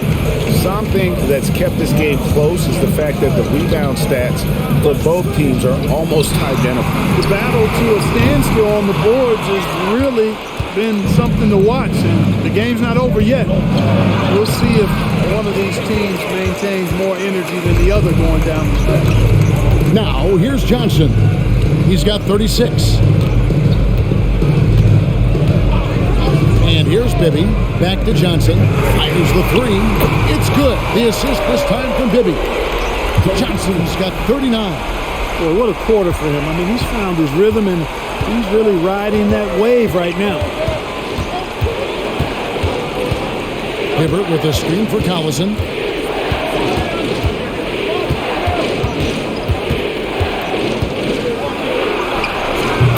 Something that's kept this game close is the fact that the rebound stats for both teams are almost identical. The battle to a standstill on the boards is really been something to watch, and the game's not over yet. We'll see if one of these teams maintains more energy than the other going down the stretch. Now, here's Johnson. He's got 36. And here's Bibby. Back to Johnson. Fires the three. It's good. The assist this time from Bibby. Johnson's got 39. Boy, what a quarter for him. I mean, he's found his rhythm, and he's really riding that wave right now. Hibbert with a screen for Collison.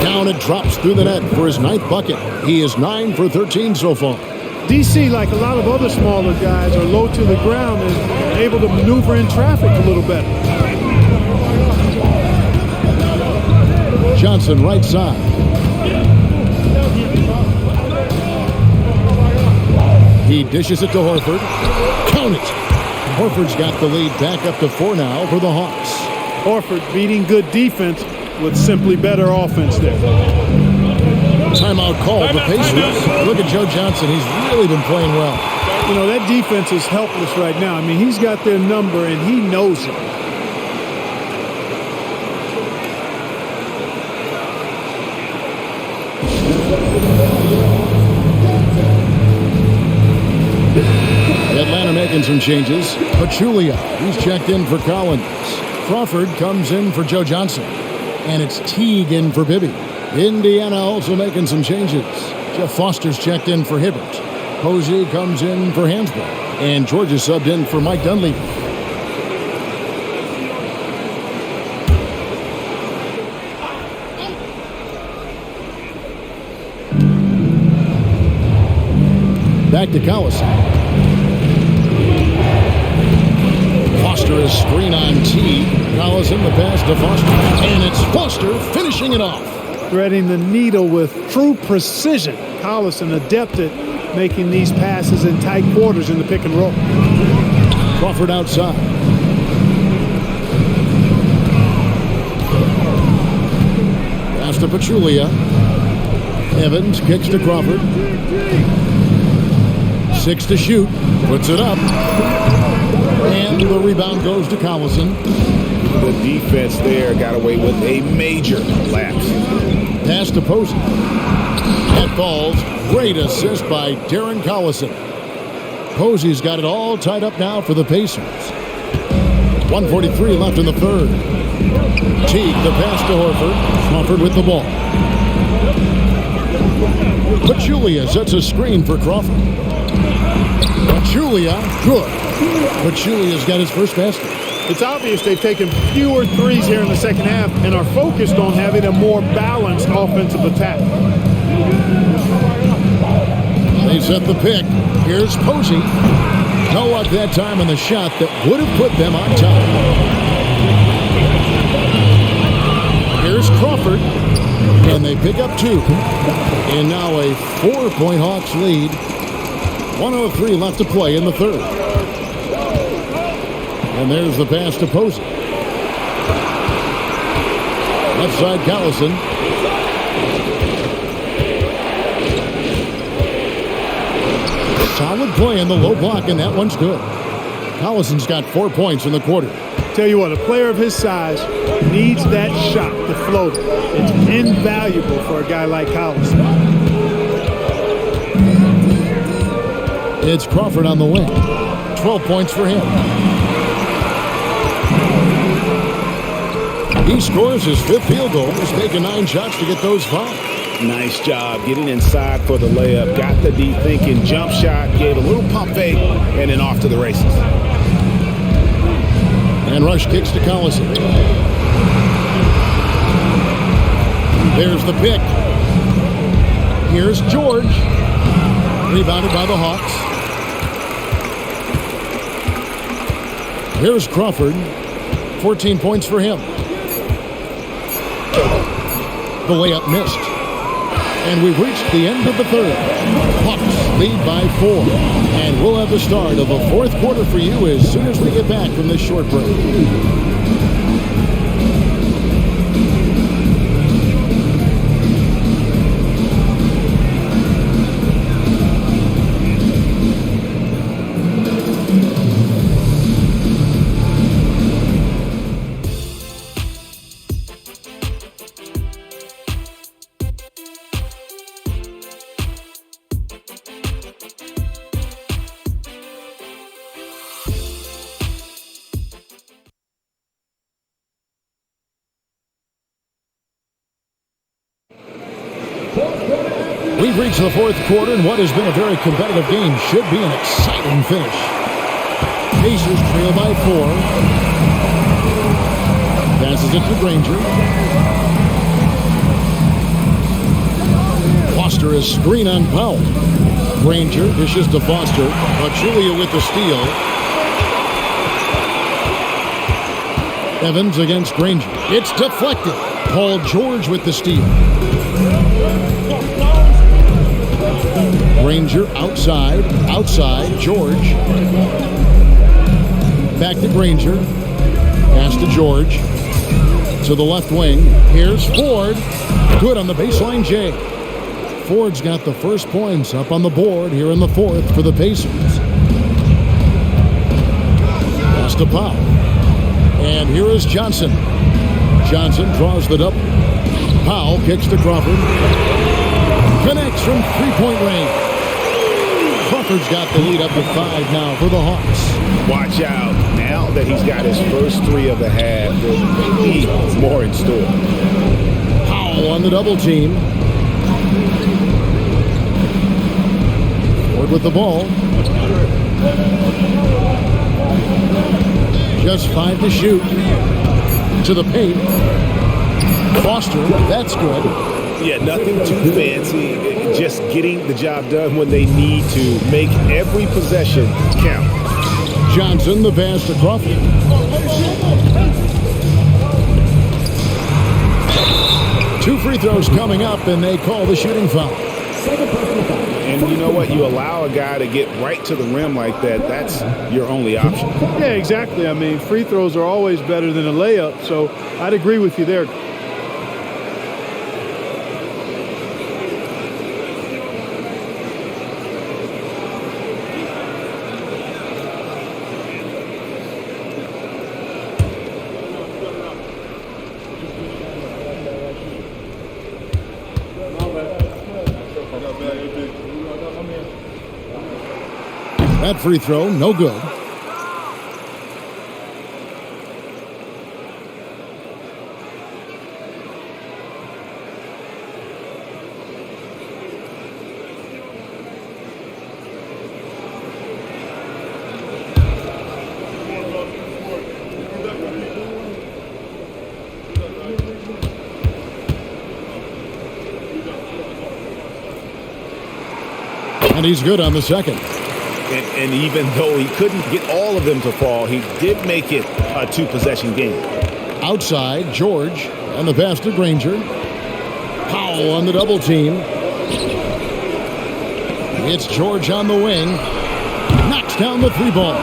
Down it drops through the net for his 9th bucket. He is 9 for 13 so far. DC, like a lot of other smaller guys, are low to the ground and able to maneuver in traffic a little better. Johnson right side. He dishes it to Horford. Count it. Horford's got the lead back up to 4 now for the Hawks. Horford beating good defense with simply better offense there. Timeout called the Pacers. Look at Joe Johnson. He's really been playing well. You know, that defense is helpless right now. I mean, he's got their number, and he knows it. Atlanta making some changes. Pachulia, he's checked in for Collins. Crawford comes in for Joe Johnson. And it's Teague in for Bibby. Indiana also making some changes. Jeff Foster's checked in for Hibbert. Posey comes in for Hansbrough. And Georgia subbed in for Mike Dunleavy. Back to Collison. Foster is screen on Teague. Collison the pass to Foster. And it's Foster finishing it off. Threading the needle with true precision. Collison adept at making these passes in tight quarters in the pick and roll. Crawford outside. Pass to Pachulia. Evans kicks to Crawford. 6 to shoot. Puts it up. And the rebound goes to Collison. The defense there got away with a major lapse. Pass to Posey. That falls. Great assist by Darren Collison. Posey's got it all tied up now for the Pacers. 1:43 left in the third. Teague, the pass to Horford. Crawford with the ball. Pachulia sets a screen for Crawford. Pachulia, good. Pachulia's got his first basket. It's obvious they've taken fewer threes here in the second half and are focused on having a more balanced offensive attack. They set the pick. Here's Posey. No luck that time on the shot that would have put them on top. Here's Crawford. And they pick up 2. And now a 4-point Hawks lead. 1:03 left to play in the third. And there's the pass to Posey. Left side, Collison. Solid play in the low block, and that one's good. Collison's got 4 points in the quarter. Tell you what, a player of his size needs that shot, the floater. It's invaluable for a guy like Collison. It's Crawford on the wing. 12 points for him. He scores his 5th field goal. He's taking 9 shots to get those 5. Nice job getting inside for the layup. Got the deep thinking jump shot, gave a little pump fake, and then off to the races. And Rush kicks to Collison. There's the pick. Here's George. Rebounded by the Hawks. Here's Crawford. 14 points for him. The layup missed. And we've reached the end of the third. Hawks lead by 4. And we'll have the start of the 4th quarter for you as soon as we get back from this short break. We've reached the fourth quarter, and what has been a very competitive game should be an exciting finish. Pacers trail by 4. Passes it to Granger. Foster is screen on Powell. Granger dishes to Foster. Pachulia with the steal. Evans against Granger. It's deflected. Paul George with the steal. Granger outside. George. Back to Granger. Pass to George. To the left wing. Here's Ford. Good on the baseline, Jay. Ford's got the first points up on the board here in the fourth for the Pacers. Pass to Powell. And here is Johnson. Johnson draws the double. Powell kicks to Crawford. Connects from three-point range. Crawford's got the lead up to 5 now for the Hawks. Watch out. Now that he's got his first 3 of the half, there may be more in store. Powell on the double team. Ford with the ball. Just 5 to shoot. To the paint. Foster, that's good. Yeah, nothing too fancy. Just getting the job done when they need to. Make every possession count. Johnson, the pass to Crawford. Two free throws coming up, and they call the shooting foul. And you know what? You allow a guy to get right to the rim like that, that's your only option. Yeah, exactly. I mean, free throws are always better than a layup, so I'd agree with you there. That free throw, no good. And he's good on the second. And even though he couldn't get all of them to fall, he did make it a 2-possession game. Outside, George, and the pass to Granger. Powell on the double team. It's George on the wing. Knocks down the 3-ball.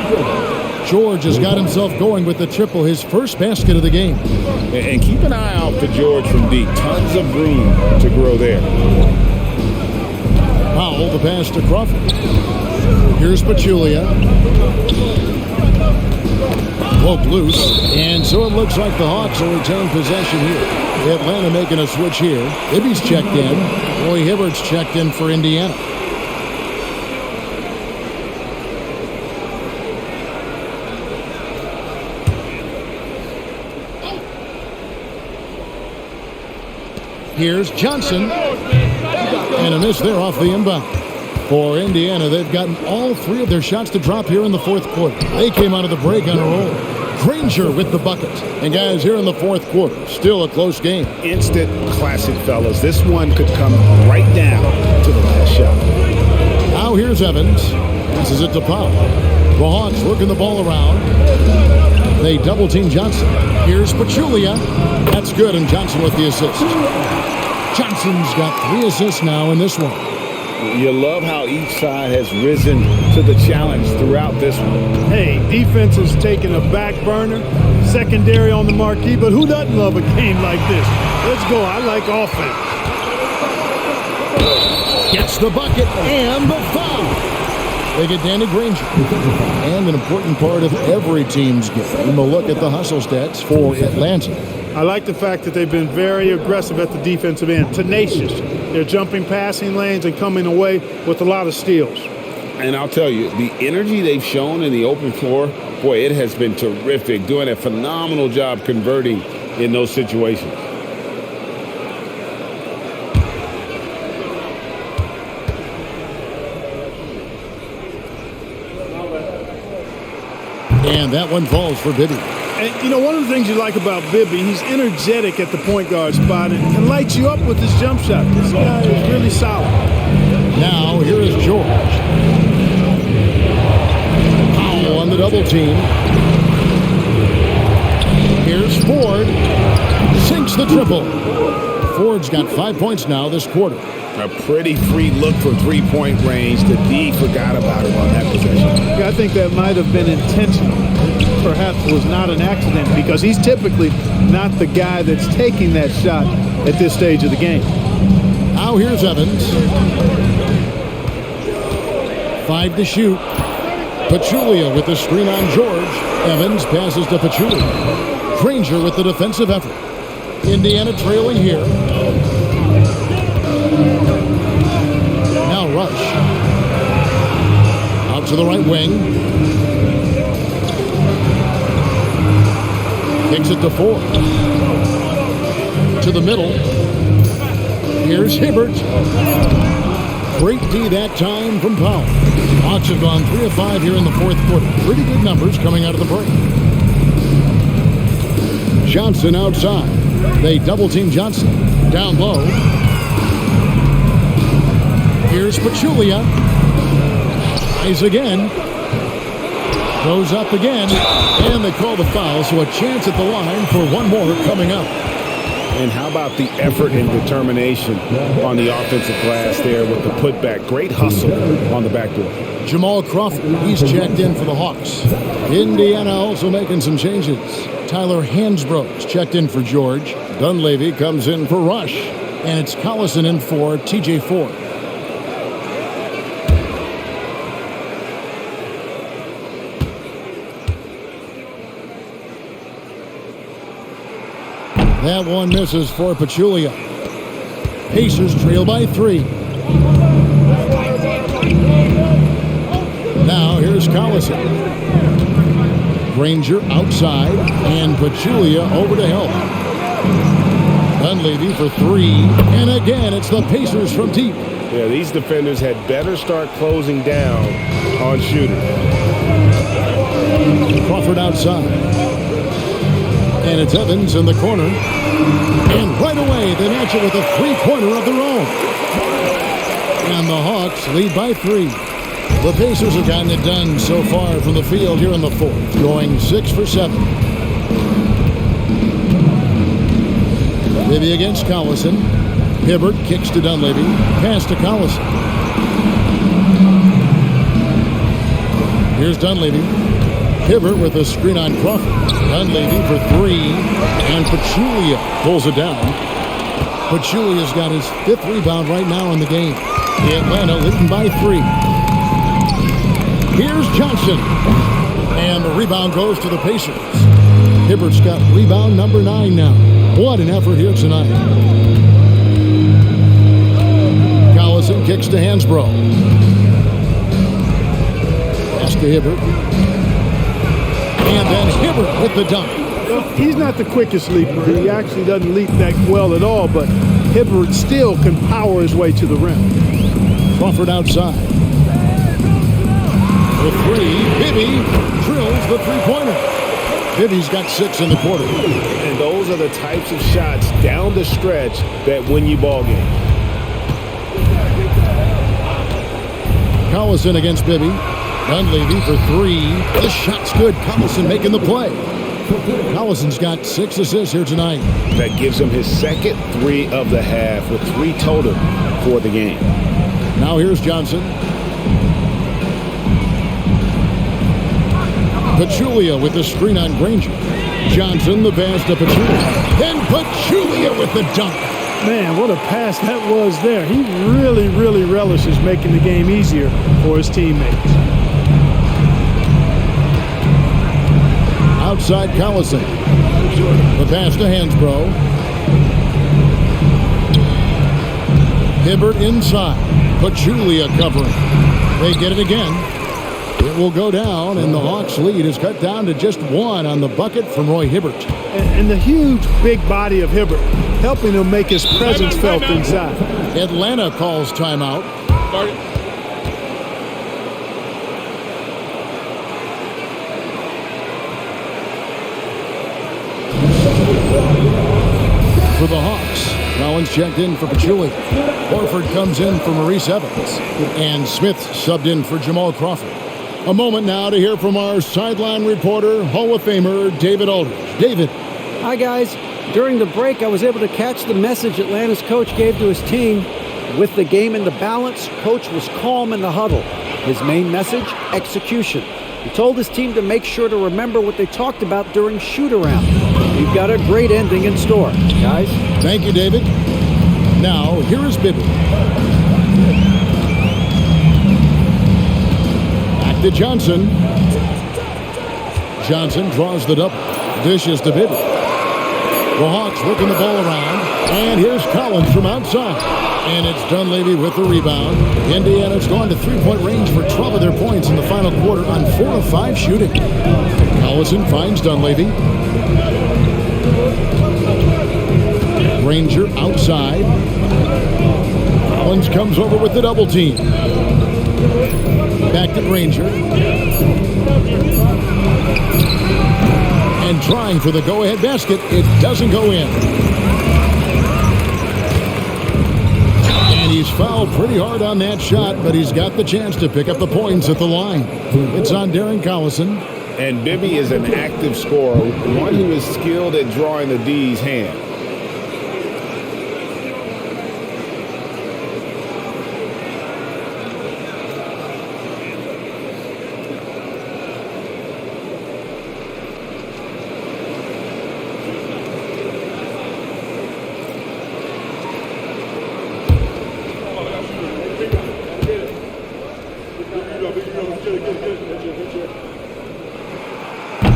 George has got himself going with the triple, his first basket of the game. And keep an eye out for George from deep. Tons of room to grow there. Powell, the pass to Crawford. Here's Pachulia. Poked loose. And so it looks like the Hawks will retain possession here. Atlanta making a switch here. Ibby's checked in. Roy Hibbert's checked in for Indiana. Here's Johnson. And a miss there off the inbound. For Indiana, they've gotten all 3 of their shots to drop here in the fourth quarter. They came out of the break on a roll. Granger with the bucket. And guys, here in the fourth quarter, still a close game. Instant classic, fellas. This one could come right down to the last shot. Now here's Evans. Passes it to Powell. The Hawks working the ball around. They double team Johnson. Here's Pachulia. That's good, and Johnson with the assist. Johnson's got 3 assists now in this one. You love how each side has risen to the challenge throughout this one. Hey, defense is taking a back burner, secondary on the marquee, but who doesn't love a game like this? Let's go. I like offense. Gets the bucket and the foul. They get Danny Granger. And an important part of every team's game. We'll look at the hustle stats for Atlanta. I like the fact that they've been very aggressive at the defensive end, tenacious. They're jumping passing lanes and coming away with a lot of steals. And I'll tell you, the energy they've shown in the open floor, boy, it has been terrific, doing a phenomenal job converting in those situations. And that one falls for Bibby. And, you know, one of the things you like about Bibby, he's energetic at the point guard spot and can light you up with his jump shot. This guy is really solid. Now, here is George. Powell on the double team. Here's Ford. Sinks the triple. Ford's got 5 points now this quarter. A pretty free look for three-point range. The D forgot about him on that possession. Yeah, I think that might have been intentional. Perhaps was not an accident because he's typically not the guy that's taking that shot at this stage of the game. Now here's Evans. 5 to shoot. Pachulia with the screen on George. Evans passes to Pachulia. Granger with the defensive effort. Indiana trailing here. Now Rush. Out to the right wing. Kicks it to Ford. To the middle. Here's Hibbert. Great D that time from Powell. Hawks have gone 3 of 5 here in the fourth quarter. Pretty good numbers coming out of the break. Johnson outside. They double-team Johnson. Down low. Here's Pachulia. Eyes again. Goes up again. And they call the foul, so a chance at the line for one more coming up. And how about the effort and determination on the offensive glass there with the putback? Great hustle on the backboard. Jamal Crawford, he's checked in for the Hawks. Indiana also making some changes. Tyler Hansbrough's checked in for George. Dunleavy comes in for Rush. And it's Collison in for TJ Ford. That one misses for Pachulia. Pacers trail by 3. Now here's Collison. Granger outside, and Pachulia over to help. Dunleavy for 3, and again it's the Pacers from deep. Yeah, these defenders had better start closing down on shooters. Crawford outside. And it's Evans in the corner. And right away, they match it with a three-pointer of their own. And the Hawks lead by 3. The Pacers have gotten it done so far from the field here in the fourth, going 6 for 7. Bibby against Collison. Hibbert kicks to Dunleavy. Pass to Collison. Here's Dunleavy. Hibbert with a screen on Crawford. Dunleavy for 3. And Pachulia pulls it down. Pachulia's got his 5th rebound right now in the game. Atlanta leading by 3. Here's Johnson. And the rebound goes to the Pacers. Hibbert's got rebound number 9 now. What an effort here tonight. Collison kicks to Hansbrough. Pass to Hibbert. And then Hibbert with the dunk. He's not the quickest leaper. He actually doesn't leap that well at all, but Hibbert still can power his way to the rim. Crawford outside. The 3, Bibby drills the three-pointer. Bibby's got 6 in the quarter. And those are the types of shots down the stretch that win you ball games. Collison against Bibby. Dunleavy for 3. The shot's good. Collison making the play. Collison's got 6 assists here tonight. That gives him his second 3 of the half with 3 total for the game. Now here's Johnson. Pachulia with the screen on Granger. Johnson the pass to Pachulia. Then Pachulia with the dunk. Man, what a pass that was there. He really, really relishes making the game easier for his teammates. Outside Collison. The pass to Hansbrough. Hibbert inside. Pachulia covering. They get it again. It will go down, and the Hawks' lead is cut down to just 1 on the bucket from Roy Hibbert. And the huge, big body of Hibbert helping him make his presence felt inside. Atlanta calls timeout. for the Hawks. Collins checked in for Pachulia. Horford comes in for Maurice Evans. And Smith subbed in for Jamal Crawford. A moment now to hear from our sideline reporter, Hall of Famer David Aldridge. David. Hi, guys. During the break, I was able to catch the message Atlanta's coach gave to his team. With the game in the balance, coach was calm in the huddle. His main message, execution. He told his team to make sure to remember what they talked about during shoot-around. We've got a great ending in store, guys. Thank you, David. Now, here is Bibby. Back to Johnson. Johnson draws the double. Dishes to Bibby. The Hawks working the ball around. And here's Collins from outside. And it's Dunleavy with the rebound. Indiana's gone to three-point range for 12 of their points in the final quarter on 4 of 5 shooting. Collison finds Dunleavy. Granger outside. Collins comes over with the double team. Back to Granger. And trying for the go-ahead basket. It doesn't go in. And he's fouled pretty hard on that shot, but he's got the chance to pick up the points at the line. It's on Darren Collison. And Bibby is an active scorer, one who is skilled at drawing the D's hand.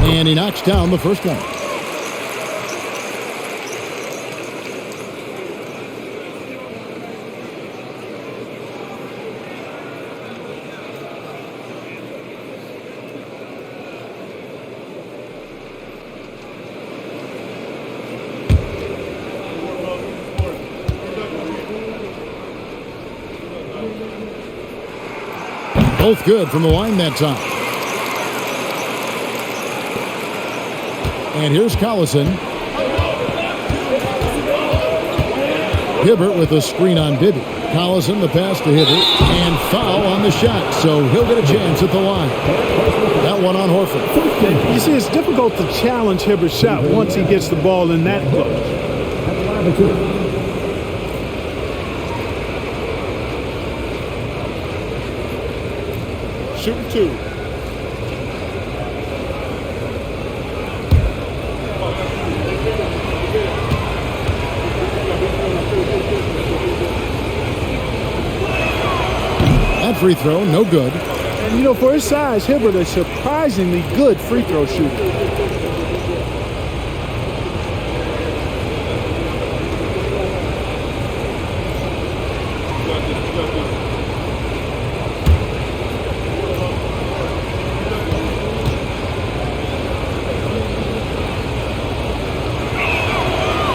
And he knocks down the first one. Both good from the line that time. And here's Collison. Hibbert with a screen on Bibby. Collison the pass to Hibbert. And foul on the shot. So he'll get a chance at the line. That one on Horford. You see, it's difficult to challenge Hibbert's shot once he gets the ball in that close. Shooting two. That free throw, no good. And, you know, for his size, Hibbert is surprisingly good free throw shooter.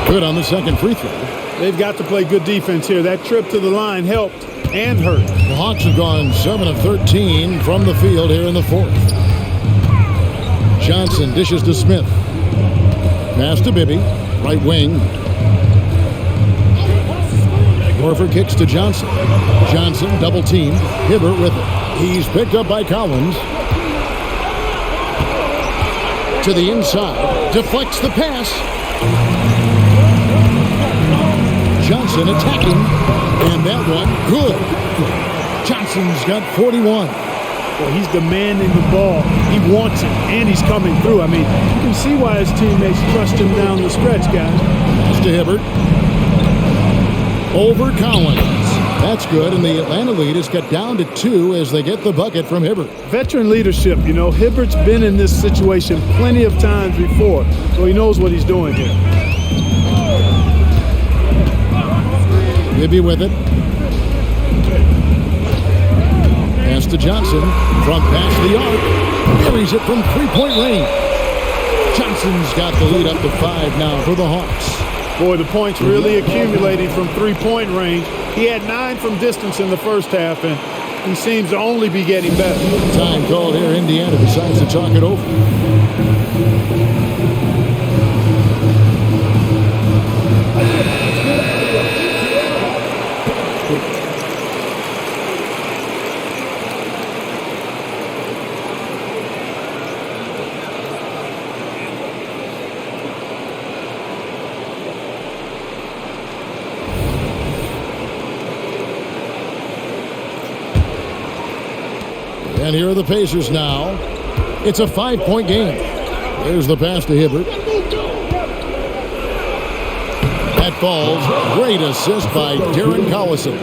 Good on the second free throw. They've got to play good defense here. That trip to the line helped and hurt. The Hawks have gone 7 of 13 from the field here in the fourth. Johnson dishes to Smith. Pass to Bibby, right wing. Horford kicks to Johnson. Johnson double teamed. Hibbert with it. He's picked up by Collins. To the inside. Deflects the pass. Johnson attacking. And that one, good. Johnson's got 41. Well, he's demanding the ball. He wants it, and he's coming through. I mean, you can see why his teammates trust him down the stretch, guys. Pass to Hibbert. Over Collins. That's good, and the Atlanta lead is cut down to 2 as they get the bucket from Hibbert. Veteran leadership, you know, Hibbert's been in this situation plenty of times before, so he knows what he's doing here. Bibby with it. Pass to Johnson. Front pass the arc. Buries it from three-point range. Johnson's got the lead up to 5 now for the Hawks. Boy, the points really accumulating from three-point range. He had 9 from distance in the first half, and he seems to only be getting better. Time called here. Indiana decides to talk it over. And here are the Pacers now. It's a 5-point game. There's the pass to Hibbert. That falls. Great assist by Darren Collison.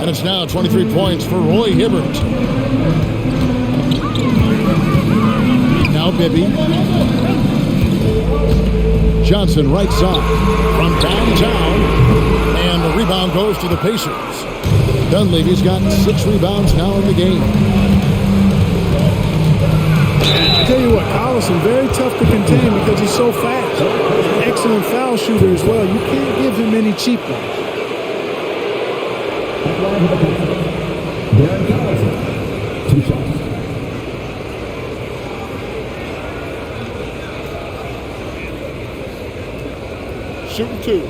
And it's now 23 points for Roy Hibbert. Now Bibby. Johnson right side from downtown. And the rebound goes to the Pacers. Dunleavy's got 6 rebounds now in the game. I tell you what, Collison, very tough to contain because he's so fast. Excellent foul shooter as well. You can't give him any cheap ones. Darren Collison, 2 shots. Shooting 2.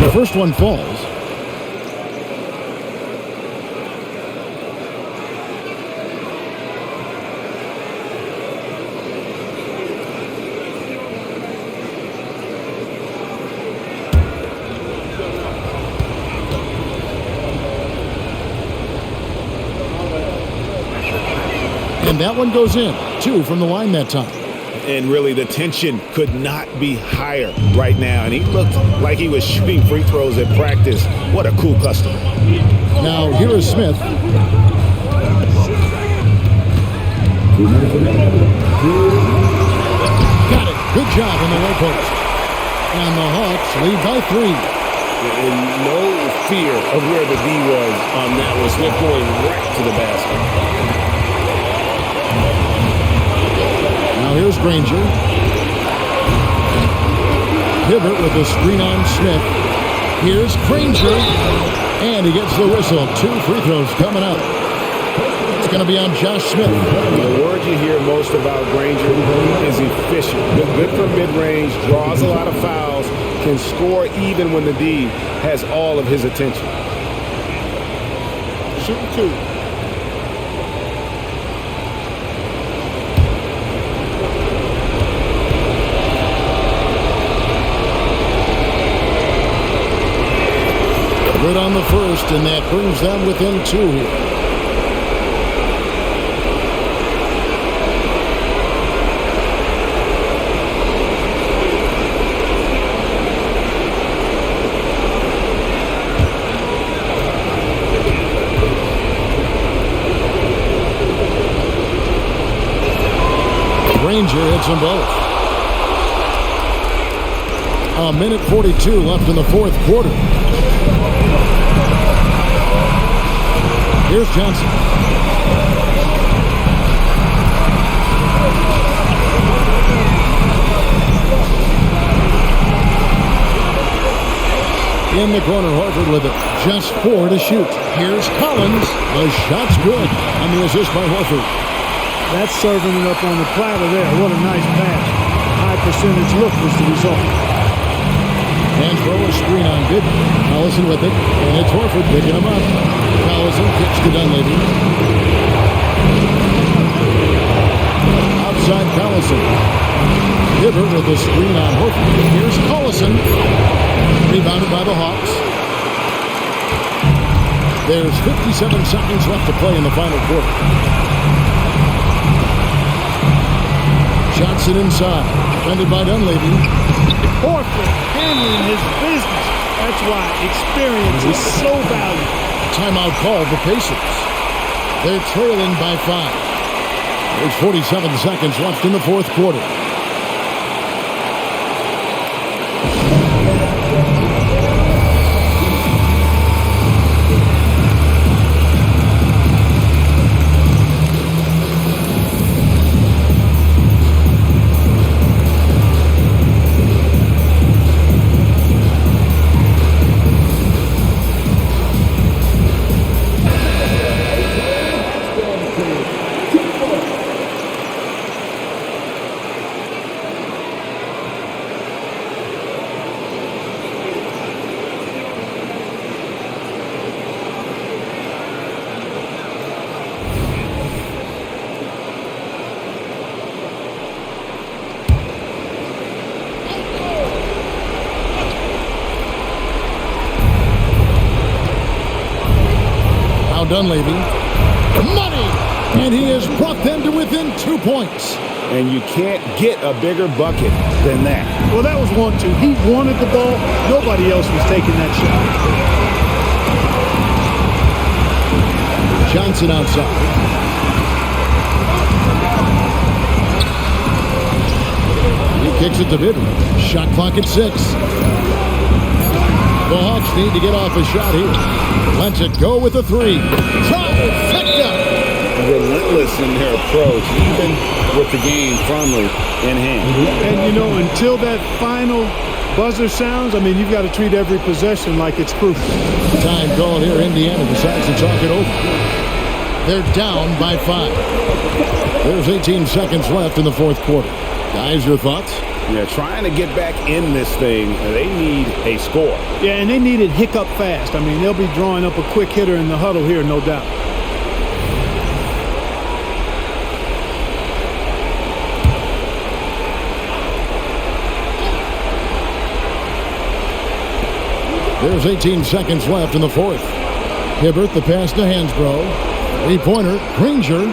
The first one falls. And that one goes in. 2 from the line that time. And really, the tension could not be higher right now. And he looked like he was shooting free throws at practice. What a cool customer. Now, here is Smith. Got it. Good job in the low post. And the Hawks lead by 3. And no fear of where the D was on that one. Smith going right to the basket. Now here's Granger. Hibbert with the screen on Smith. Here's Granger. And he gets the whistle. 2 free throws coming up. It's going to be on Josh Smith. The word you hear most about Granger is efficient. Good from mid-range, draws a lot of fouls, can score even when the D has all of his attention. Shooting 2. Good on the first, and that brings them within 2 here. Granger hits them both. A minute 42 left in the 4th quarter. Here's Johnson. In the corner, Horford with it. Just 4 to shoot. Here's Collins. The shot's good. And the assist by Horford. That's serving it up on the platter there. What a nice pass. High percentage look was the result. And throw a screen on good. Collison with it. And it's Horford picking him up. Collison kicks to Dunleavy. Outside Collison. Hibbert with the screen on Horford. Here's Collison. Rebounded by the Hawks. There's 57 seconds left to play in the final quarter. Johnson inside. Defended by Dunleavy. Horford handling his business. That's why experience is so valuable. Timeout called the Pacers. They're trailing by 5. There's 47 seconds left in the 4th quarter. Dunleavy. Money! And he has brought them to within 2 points. And you can't get a bigger bucket than that. Well, that was 1-2. He wanted the ball. Nobody else was taking that shot. Johnson outside. He kicks it to Bibby. Shot clock at 6. The Hawks need to get off a shot here. Lets it go with a 3. Trifecta! Relentless in their approach, even with the game firmly in hand. And, you know, until that final buzzer sounds, I mean, you've got to treat every possession like it's crucial. Time called here. Indiana decides to talk it over. They're down by 5. There's 18 seconds left in the fourth quarter. Guys, your thoughts? Yeah, trying to get back in this thing, they need a score. Yeah, and they need it hiccup fast. I mean, they'll be drawing up a quick hitter in the huddle here, no doubt. There's 18 seconds left in the fourth. Hibbert, the pass to Hansbrough. Three-pointer, Granger.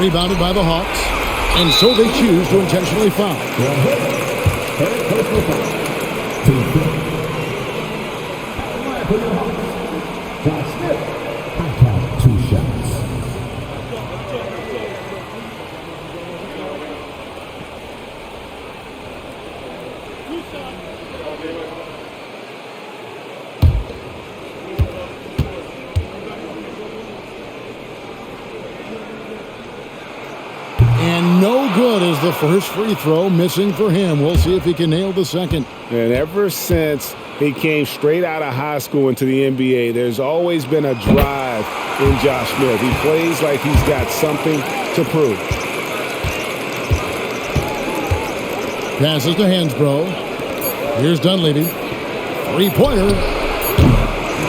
Rebounded by the Hawks. And so they choose to intentionally foul. Two shots. And no good is the first free throw, missing for him. We'll see if he can nail the second. And ever since he came straight out of high school into the NBA, there's always been a drive in Josh Smith. He plays like he's got something to prove. Passes to Hansbrough. Here's Dunleavy. Three-pointer.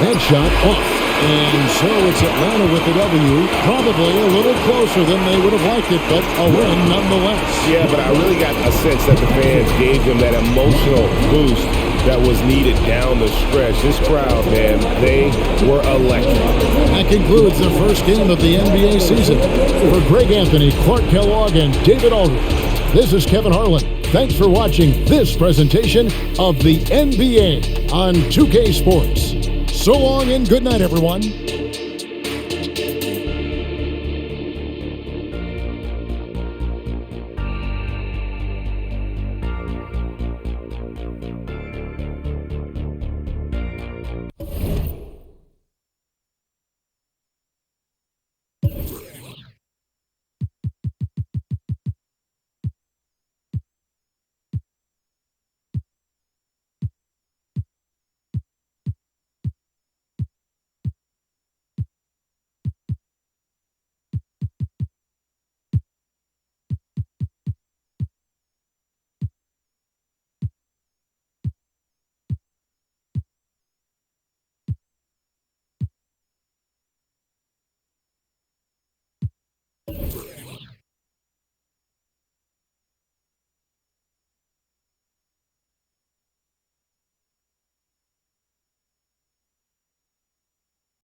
That shot off. And so it's Atlanta with the W. Probably a little closer than they would have liked it, but a win nonetheless. Yeah, but I really got a sense that the fans gave them that emotional boost that was needed down the stretch. This crowd, man, they were electric. That concludes the first game of the NBA season. For Greg Anthony, Clark Kellogg, and David Aldridge, this is Kevin Harlan. Thanks for watching this presentation of the NBA on 2K Sports. So long and good night, everyone.